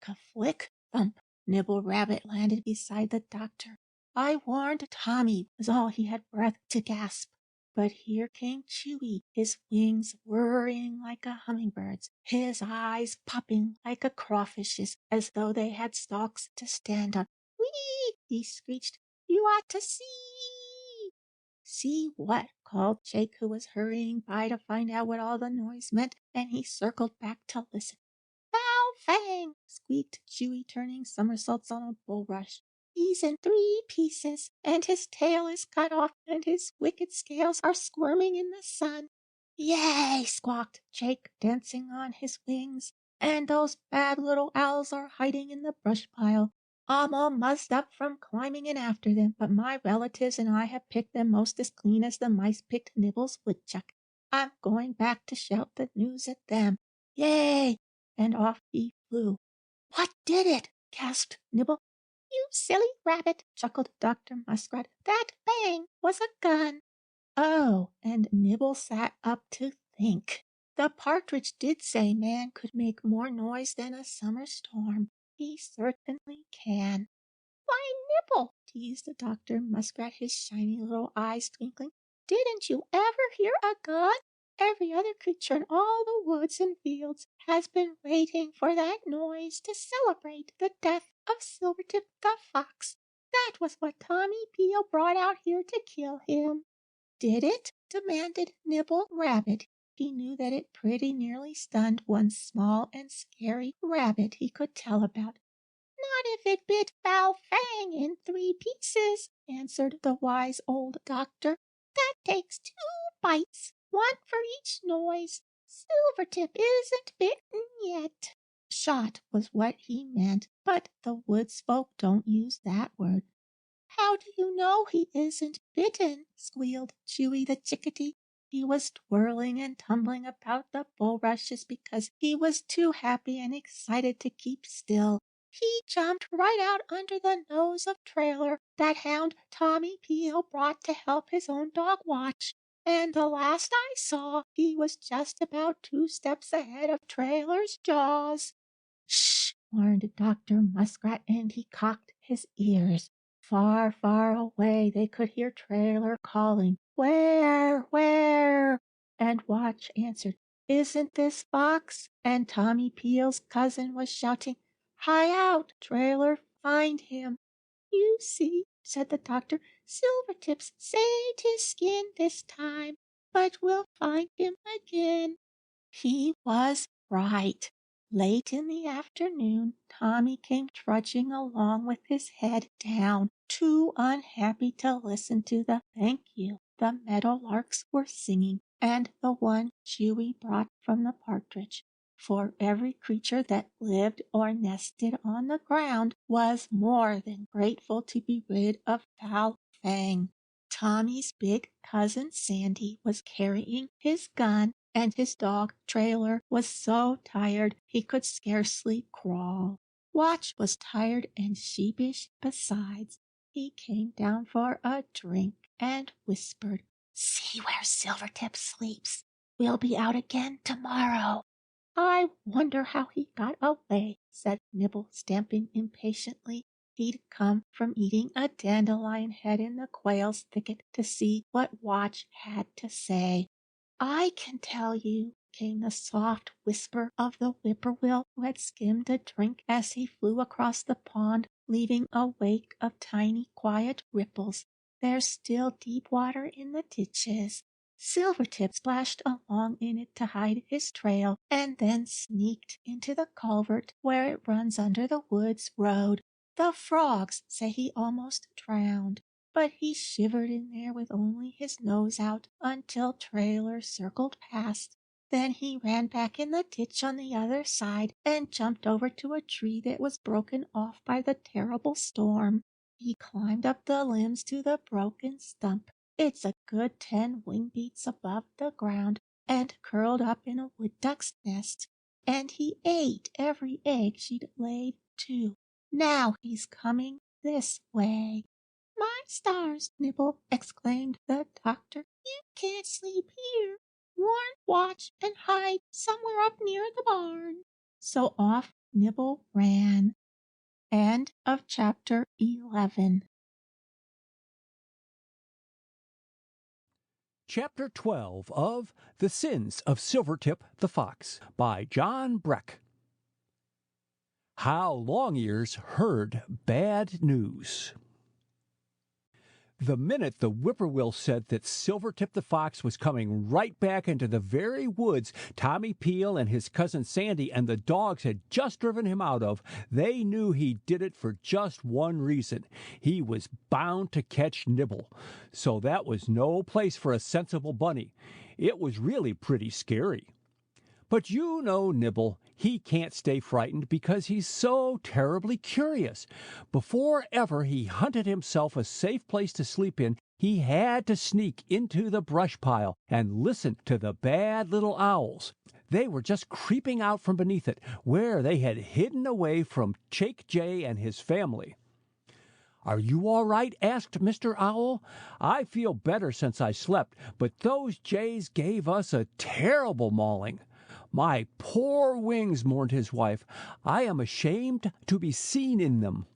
Ka-flick, thump, Nibble Rabbit landed beside the doctor. "I warned Tommy," was all he had breath to gasp. But here came Chewy, his wings whirring like a hummingbird's, his eyes popping like a crawfish's, as though they had stalks to stand on. "Whee!" he screeched. "You ought to see!" "See what?" called Jake, who was hurrying by to find out what all the noise meant, and he circled back to listen. "Foul Fang!" squeaked Chewy, turning somersaults on a bulrush. "He's in 3 pieces, and his tail is cut off, and his wicked scales are squirming in the sun." "Yay!" squawked Jake, dancing on his wings. "And those bad little owls are hiding in the brush pile. I'm all mussed up from climbing in after them, but my relatives and I have picked them most as clean as the mice picked Nibble's woodchuck. I'm going back to shout the news at them. Yay!" And off he flew. "What did it?" gasped Nibble. "You silly rabbit," chuckled Dr. Muskrat. "That bang was a gun." Oh, and Nibble sat up to think. The partridge did say man could make more noise than a summer storm. He certainly can. "Why, Nibble," teased Dr. Muskrat, his shiny little eyes twinkling, Didn't you ever hear a gun? Every other creature in all the woods and fields has been waiting for that noise to celebrate the death of Silvertip the Fox. That was what Tommy Peel brought out here to kill him." "Did it?" demanded Nibble Rabbit. He knew that it pretty nearly stunned one small and scary rabbit he could tell about. "Not if it bit Foul Fang in 3 pieces," answered the wise old doctor. "That takes 2 bites, 1 for each noise. Silvertip isn't bitten yet." Shot was what he meant, but the woods folk don't use that word. "How do you know he isn't bitten?" squealed Chewy the Chickadee. He was twirling and tumbling about the bulrushes because he was too happy and excited to keep still. "He jumped right out under the nose of Trailer, that hound Tommy Peel brought to help his own dog watch. And the last I saw, he was just about 2 steps ahead of Trailer's jaws." "Shh!" warned Dr. Muskrat, and he cocked his ears. Far, far away they could hear Trailer calling, "Where? Where?" And Watch answered, "Isn't this Fox?" And Tommy Peel's cousin was shouting, "Hie out, Trailer, find him." "You see," said the doctor, "Silvertip's saved his skin this time, but we'll find him again." He was right. Late in the afternoon, Tommy came trudging along with his head down, too unhappy to listen to the thank you the meadowlarks were singing, and the one Chewy brought from the partridge. For every creature that lived or nested on the ground was more than grateful to be rid of Foul Fang. Tommy's big cousin Sandy was carrying his gun, and his dog Trailer was so tired he could scarcely crawl. Watch was tired and sheepish besides. He came down for a drink and whispered, "See where Silvertip sleeps. We'll be out again tomorrow." "I wonder how he got away," said Nibble, stamping impatiently. He'd come from eating a dandelion head in the quail's thicket to see what Watch had to say. "I can tell you," came the soft whisper of the whippoorwill, who had skimmed a drink as he flew across the pond, leaving a wake of tiny quiet ripples. "There's still deep water in the ditches." Silvertip splashed along in it to hide his trail, and then sneaked into the culvert where it runs under the woods road. The frogs say he almost drowned, but he shivered in there with only his nose out until Trailer circled past. Then he ran back in the ditch on the other side and jumped over to a tree that was broken off by the terrible storm. He climbed up the limbs to the broken stump. It's a good 10 wing beats above the ground, and curled up in a wood duck's nest. And he ate every egg she'd laid, too. Now he's coming this way. "My stars, Nibble!" exclaimed the doctor. "You can't sleep here. Warn Watch and hide somewhere up near the barn." So off Nibble ran. End of chapter 11. Chapter 12 of The Sins of Silvertip the Fox by John Breck. How Longears Heard Bad News. The minute the whippoorwill said that Silvertip the Fox was coming right back into the very woods Tommy Peel and his cousin Sandy and the dogs had just driven him out of, they knew he did it for just one reason. He was bound to catch Nibble. So that was no place for a sensible bunny. It was really pretty scary. But you know Nibble, he can't stay frightened because he's so terribly curious. Before ever he hunted himself a safe place to sleep in, he had to sneak into the brush pile and listen to the bad little owls. They were just creeping out from beneath it, where they had hidden away from Jake Jay and his family. "Are you all right?" asked Mr. Owl. "I feel better since I slept, but those jays gave us a terrible mauling." "My poor wings," mourned his wife. "I am ashamed to be seen in them."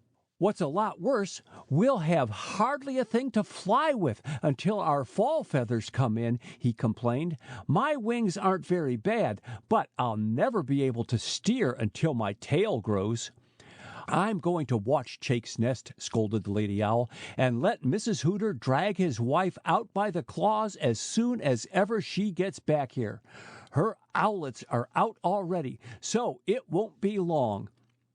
What's a lot worse, we'll have hardly a thing to fly with until our fall feathers come in, he complained. My wings aren't very bad, but I'll never be able to steer until my tail grows. I'm going to watch Chake's nest, scolded the Lady Owl, and let Mrs. Hooter drag his wife out by the claws as soon as ever she gets back here. Her owlets are out already, so it won't be long.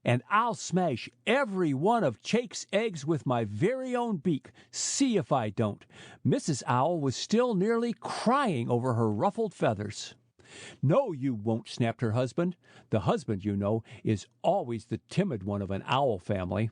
And I'll smash every one of Chake's eggs with my very own beak. See if I don't. Mrs. Owl was still nearly crying over her ruffled feathers. No, you won't, snapped her husband. The husband, you know, is always the timid one of an owl family.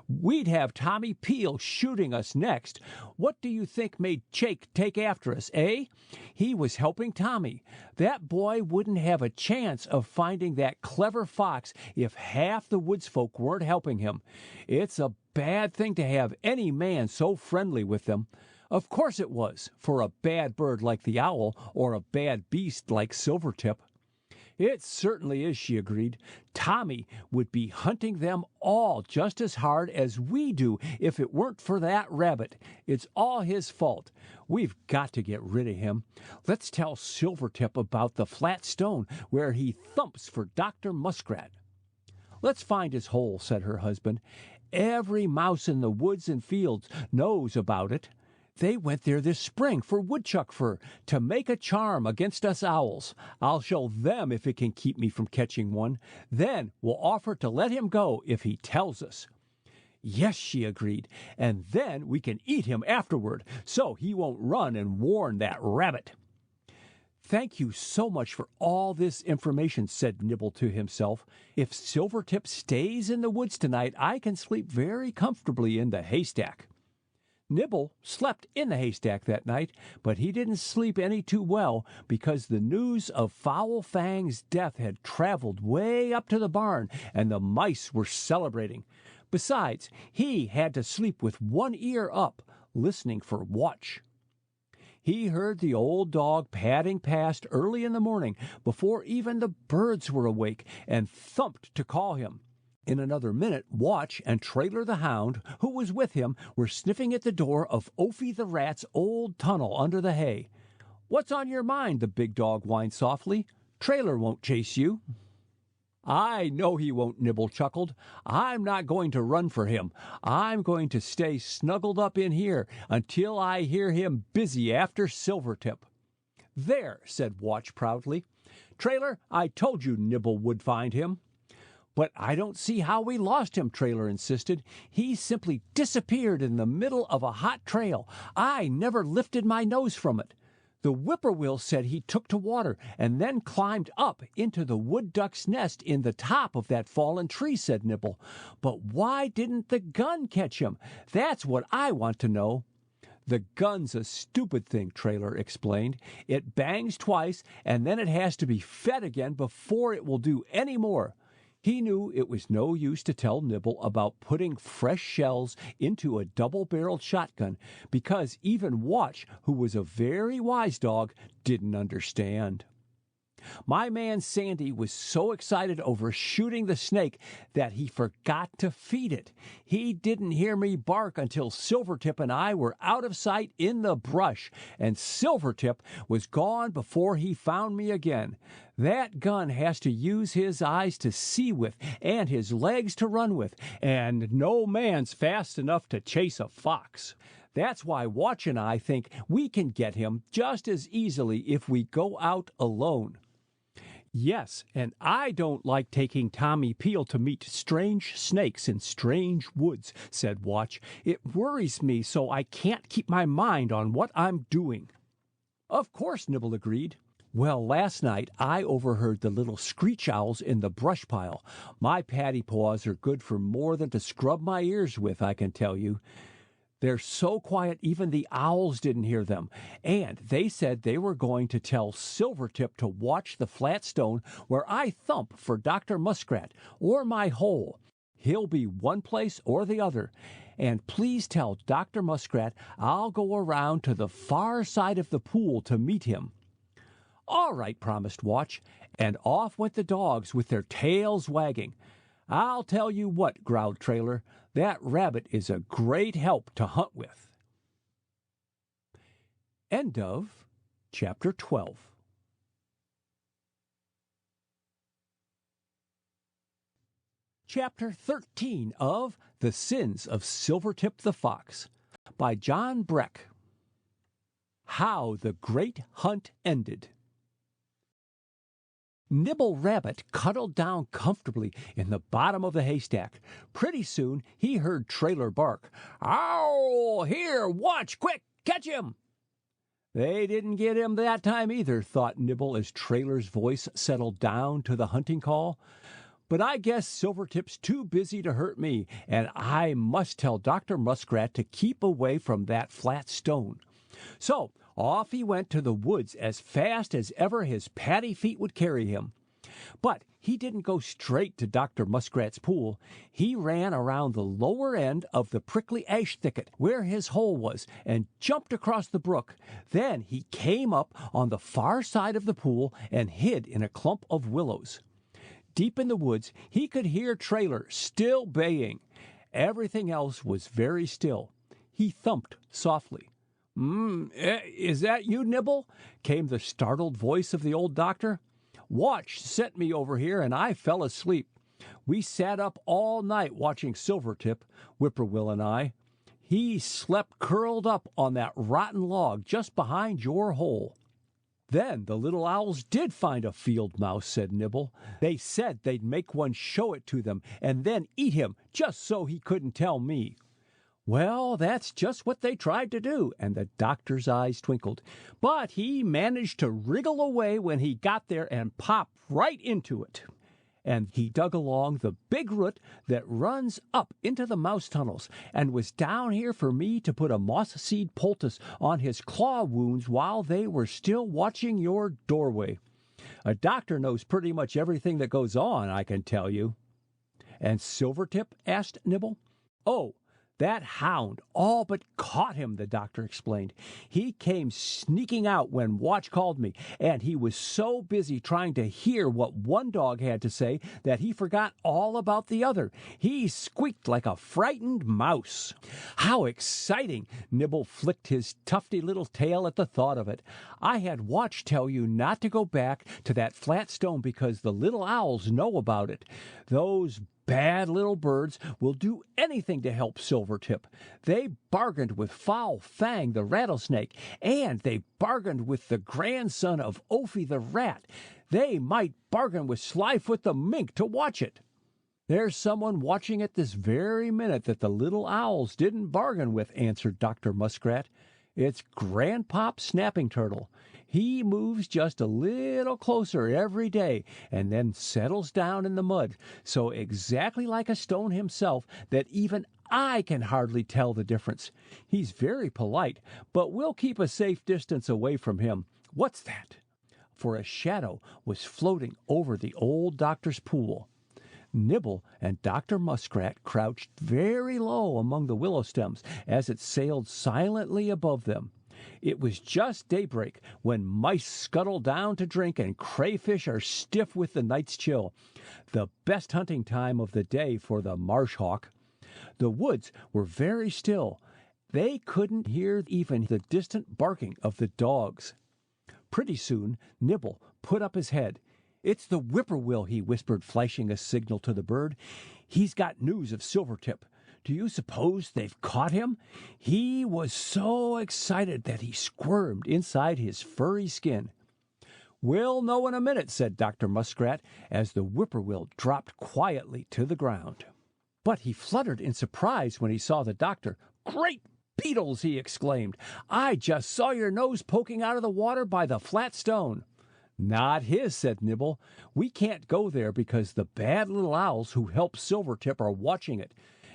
We'd have Tommy Peel shooting us next. What do you think made Chake take after us, eh? He was helping Tommy. That boy wouldn't have a chance of finding that clever fox if half the woods folk weren't helping him. It's a bad thing to have any man so friendly with them. Of course it was, for a bad bird like the owl or a bad beast like Silvertip. It certainly is, she agreed. Tommy would be hunting them all just as hard as we do if it weren't for that rabbit. It's all his fault. We've got to get rid of him. Let's tell Silvertip about the flat stone where he thumps for Dr. Muskrat. Let's find his hole, said her husband. Every mouse in the woods and fields knows about it. They went there this spring for woodchuck fur to make a charm against us owls. I'll show them if it can keep me from catching one. Then we'll offer to let him go if he tells us. Yes, she agreed, and then we can eat him afterward, so he won't run and warn that rabbit. Thank you so much for all this information, said Nibble to himself. If Silvertip stays in the woods tonight, I can sleep very comfortably in the haystack. Nibble slept in the haystack that night, but he didn't sleep any too well because the news of Foul Fang's death had traveled way up to the barn, and the mice were celebrating. Besides, he had to sleep with one ear up, listening for Watch. He heard the old dog padding past early in the morning, before even the birds were awake, and thumped to call him. In another minute, Watch and Trailer the Hound, who was with him, were sniffing at the door of Ophi the Rat's old tunnel under the hay. "What's on your mind?" the big dog whined softly. "Trailer won't chase you." "I know he won't," Nibble chuckled. "I'm not going to run for him. I'm going to stay snuggled up in here until I hear him busy after Silvertip." "There," said Watch proudly. "Trailer, I told you Nibble would find him." "But I don't see how we lost him," Trailer insisted. "He simply disappeared in the middle of a hot trail. I never lifted my nose from it." "The whippoorwill said he took to water and then climbed up into the wood duck's nest in the top of that fallen tree," said Nibble. "But why didn't the gun catch him? That's what I want to know." "The gun's a stupid thing," Trailer explained. "It bangs twice, and then it has to be fed again before it will do any more." He knew it was no use to tell Nibble about putting fresh shells into a double-barreled shotgun, because even Watch, who was a very wise dog, didn't understand. My man Sandy was so excited over shooting the snake that he forgot to feed it. He didn't hear me bark until Silvertip and I were out of sight in the brush, and Silvertip was gone before he found me again. That gun has to use his eyes to see with and his legs to run with, and no man's fast enough to chase a fox. That's why Watch and I think we can get him just as easily if we go out alone. "Yes, and I don't like taking Tommy Peel to meet strange snakes in strange woods," said Watch. "It worries me so I can't keep my mind on what I'm doing." "Of course," Nibble agreed. "Well, last night I overheard the little screech owls in the brush pile. My paddy paws are good for more than to scrub my ears with, I can tell you. They're so quiet even the owls didn't hear them, and they said they were going to tell Silvertip to watch the flat stone where I thump for Dr. Muskrat, or my hole. He'll be one place or the other. And please tell Dr. Muskrat I'll go around to the far side of the pool to meet him." "All right," promised Watch, and off went the dogs with their tails wagging. "I'll tell you what," growled Trailer, That rabbit is a great help to hunt with. End of chapter 12. Chapter 13 of The Sins of Silvertip the Fox by John Breck. How the Great Hunt Ended. Nibble Rabbit cuddled down comfortably in the bottom of the haystack. Pretty soon he heard Trailer bark. "Ow! Here, watch! Quick, catch him!" They didn't get him that time either, thought Nibble as Trailer's voice settled down to the hunting call. But I guess Silvertip's too busy to hurt me, and I must tell Dr. Muskrat to keep away from that flat stone. So off he went to the woods as fast as ever his paddy feet would carry him. But he didn't go straight to Dr. Muskrat's pool. He ran around the lower end of the prickly ash thicket where his hole was and jumped across the brook. Then he came up on the far side of the pool and hid in a clump of willows. Deep in the woods, he could hear Trailer still baying. Everything else was very still. He thumped softly. Is that you, Nibble?" came the startled voice of the old doctor. "Watch sent me over here, and I fell asleep. We sat up all night watching Silvertip, Whippoorwill and I. He slept curled up on that rotten log just behind your hole." "Then the little owls did find a field mouse," said Nibble. "They said they'd make one show it to them and then eat him just so he couldn't tell me." "Well, that's just what they tried to do," and the doctor's eyes twinkled. "But he managed to wriggle away when he got there and popped right into it. And he dug along the big root that runs up into the mouse tunnels and was down here for me to put a moss-seed poultice on his claw wounds while they were still watching your doorway. A doctor knows pretty much everything that goes on, I can tell you." "And Silvertip?" asked Nibble. "Oh, that hound all but caught him," the doctor explained. "He came sneaking out when Watch called me, and he was so busy trying to hear what one dog had to say that he forgot all about the other. He squeaked like a frightened mouse." "How exciting!" Nibble flicked his tufty little tail at the thought of it. "I had Watch tell you not to go back to that flat stone because the little owls know about it. Those bad little birds will do anything to help Silvertip. They bargained with Foul Fang the rattlesnake, and they bargained with the grandson of Ophi the rat. They might bargain with Slyfoot the mink to watch it." "There's someone watching it this very minute that the little owls didn't bargain with," answered Dr. Muskrat. "It's Grandpop Snapping Turtle. He moves just a little closer every day and then settles down in the mud, so exactly like a stone himself that even I can hardly tell the difference. He's very polite, but we'll keep a safe distance away from him. What's that?" For a shadow was floating over the old doctor's pool. Nibble and Dr. Muskrat crouched very low among the willow stems as it sailed silently above them. It was just daybreak when mice scuttle down to drink and crayfish are stiff with the night's chill, the best hunting time of the day for the marsh hawk. The woods were very still. They couldn't hear even the distant barking of the dogs. Pretty soon Nibble put up his head. "It's the whippoorwill," he whispered, flashing a signal to the bird. "He's got news of Silvertip. Do you suppose they've caught him?" He was so excited that he squirmed inside his furry skin. "We'll know in a minute," said Dr. Muskrat, as the whippoorwill dropped quietly to the ground. But he fluttered in surprise when he saw the doctor. "Great beetles!" he exclaimed. "I just saw your nose poking out of the water by the flat stone." "Not his," said Nibble. "We can't go there because the bad little owls who help Silvertip are watching it."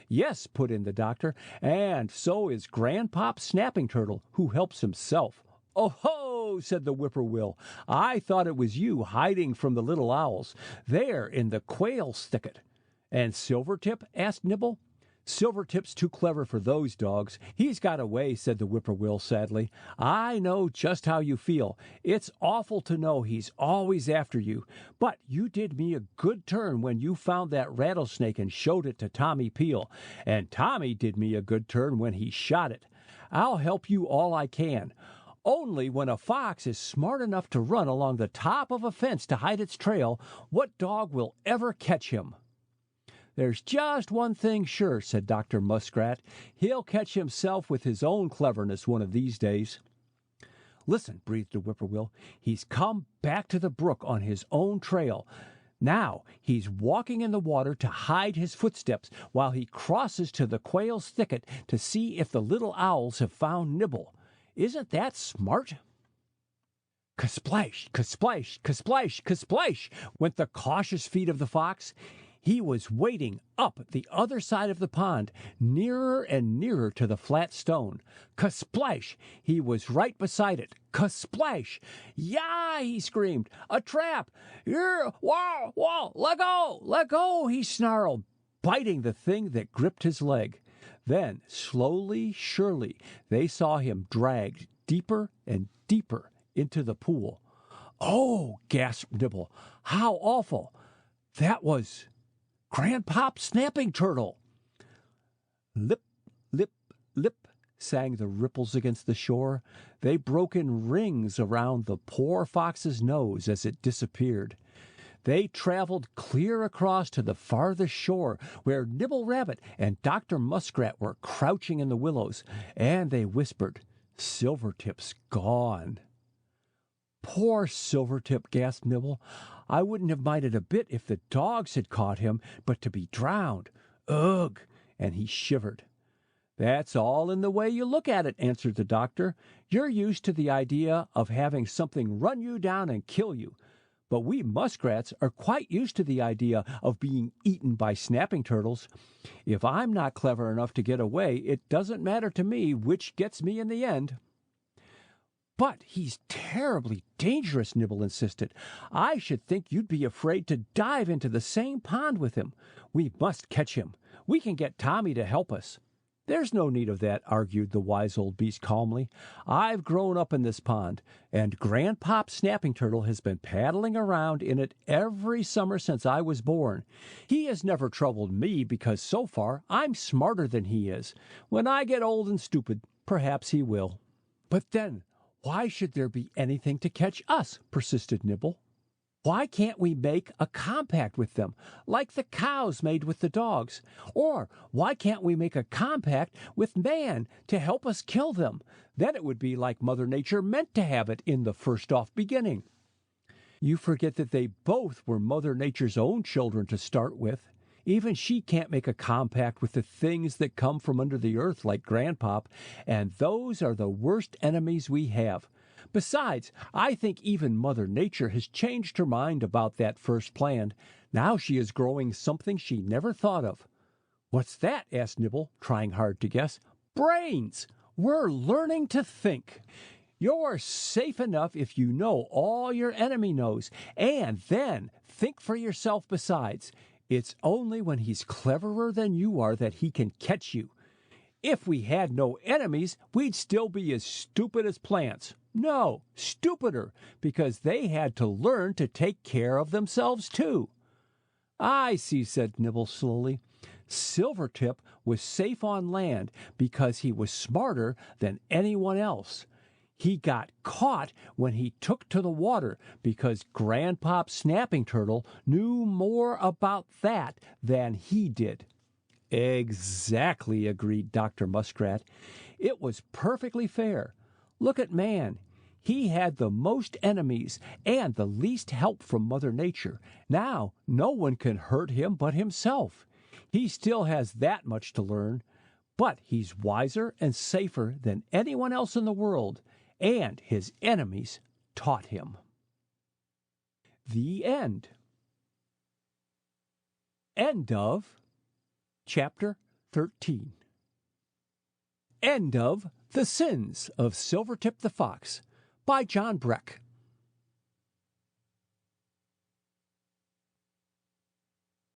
"Yes," put in the doctor, "and so is Grandpop Snapping Turtle, who helps himself." "Oh ho!" said the whippoorwill. "I thought it was you hiding from the little owls, there in the quail's thicket." "And Silvertip?" asked Nibble. Silvertip's too clever for those dogs. He's got away, said the whippoorwill sadly. I know just how you feel. It's awful to know he's always after you. But you did me a good turn when you found that rattlesnake and showed it to Tommy Peel. And Tommy did me a good turn when he shot it. I'll help you all I can. Only when a fox is smart enough to run along the top of a fence to hide its trail, what dog will ever catch him? There's just one thing sure, said Dr. Muskrat. He'll catch himself with his own cleverness one of these days. Listen, breathed the whippoorwill. He's come back to the brook on his own trail. Now he's walking in the water to hide his footsteps while he crosses to the quail's thicket to see if the little owls have found Nibble. Isn't that smart? Ka-splash, ka-splash, ka-splash, ka-splash, went the cautious feet of the fox. He was wading up the other side of the pond, nearer and nearer to the flat stone. Ka-splash! He was right beside it. Ka-splash! Yah! He screamed. A trap! Here! Whoa! Whoa! Let go! Let go! He snarled, biting the thing that gripped his leg. Then, slowly, surely, they saw him dragged deeper and deeper into the pool. Oh! Gasped Nibble. How awful! That was Grandpop Snapping Turtle. Lip, lip, lip, sang the ripples against the shore. They broke in rings around the poor fox's nose as it disappeared. They traveled clear across to the farthest shore, where Nibble Rabbit and Dr. Muskrat were crouching in the willows, and they whispered, "Silvertip's gone." Poor Silvertip, gasped Nibble. I wouldn't have minded a bit if the dogs had caught him, but to be drowned, ugh! And he shivered. That's all in the way you look at it, answered the doctor. You're used to the idea of having something run you down and kill you. But we muskrats are quite used to the idea of being eaten by snapping turtles. If I'm not clever enough to get away, it doesn't matter to me which gets me in the end. But he's terribly dangerous, Nibble insisted. I should think you'd be afraid to dive into the same pond with him. We must catch him. We can get Tommy to help us. There's no need of that, argued the wise old beast calmly. I've grown up in this pond, and Grandpop Snapping Turtle has been paddling around in it every summer since I was born. He has never troubled me because so far I'm smarter than he is. When I get old and stupid, perhaps he will. But then, why should there be anything to catch us? Persisted Nibble. Why can't we make a compact with them, like the cows made with the dogs? Or why can't we make a compact with man to help us kill them? Then it would be like Mother Nature meant to have it in the first-off beginning. You forget that they both were Mother Nature's own children to start with. Even she can't make a compact with the things that come from under the earth like Grandpop, and those are the worst enemies we have. Besides, I think even Mother Nature has changed her mind about that first plan. Now she is growing something she never thought of. What's that? Asked Nibble, trying hard to guess. Brains! We're learning to think. You're safe enough if you know all your enemy knows, and then think for yourself besides. It's only when he's cleverer than you are that he can catch you. If we had no enemies, we'd still be as stupid as plants. No, stupider, because they had to learn to take care of themselves too. I see, said Nibble slowly. Silvertip was safe on land because he was smarter than anyone else. He got caught when he took to the water because Grandpop Snapping Turtle knew more about that than he did. Exactly, agreed Dr. Muskrat. It was perfectly fair. Look at man. He had the most enemies and the least help from Mother Nature. Now, no one can hurt him but himself. He still has that much to learn, but he's wiser and safer than anyone else in the world, and his enemies taught him. The end. End of Chapter 13. End of The Sins of Silvertip the Fox by John Breck.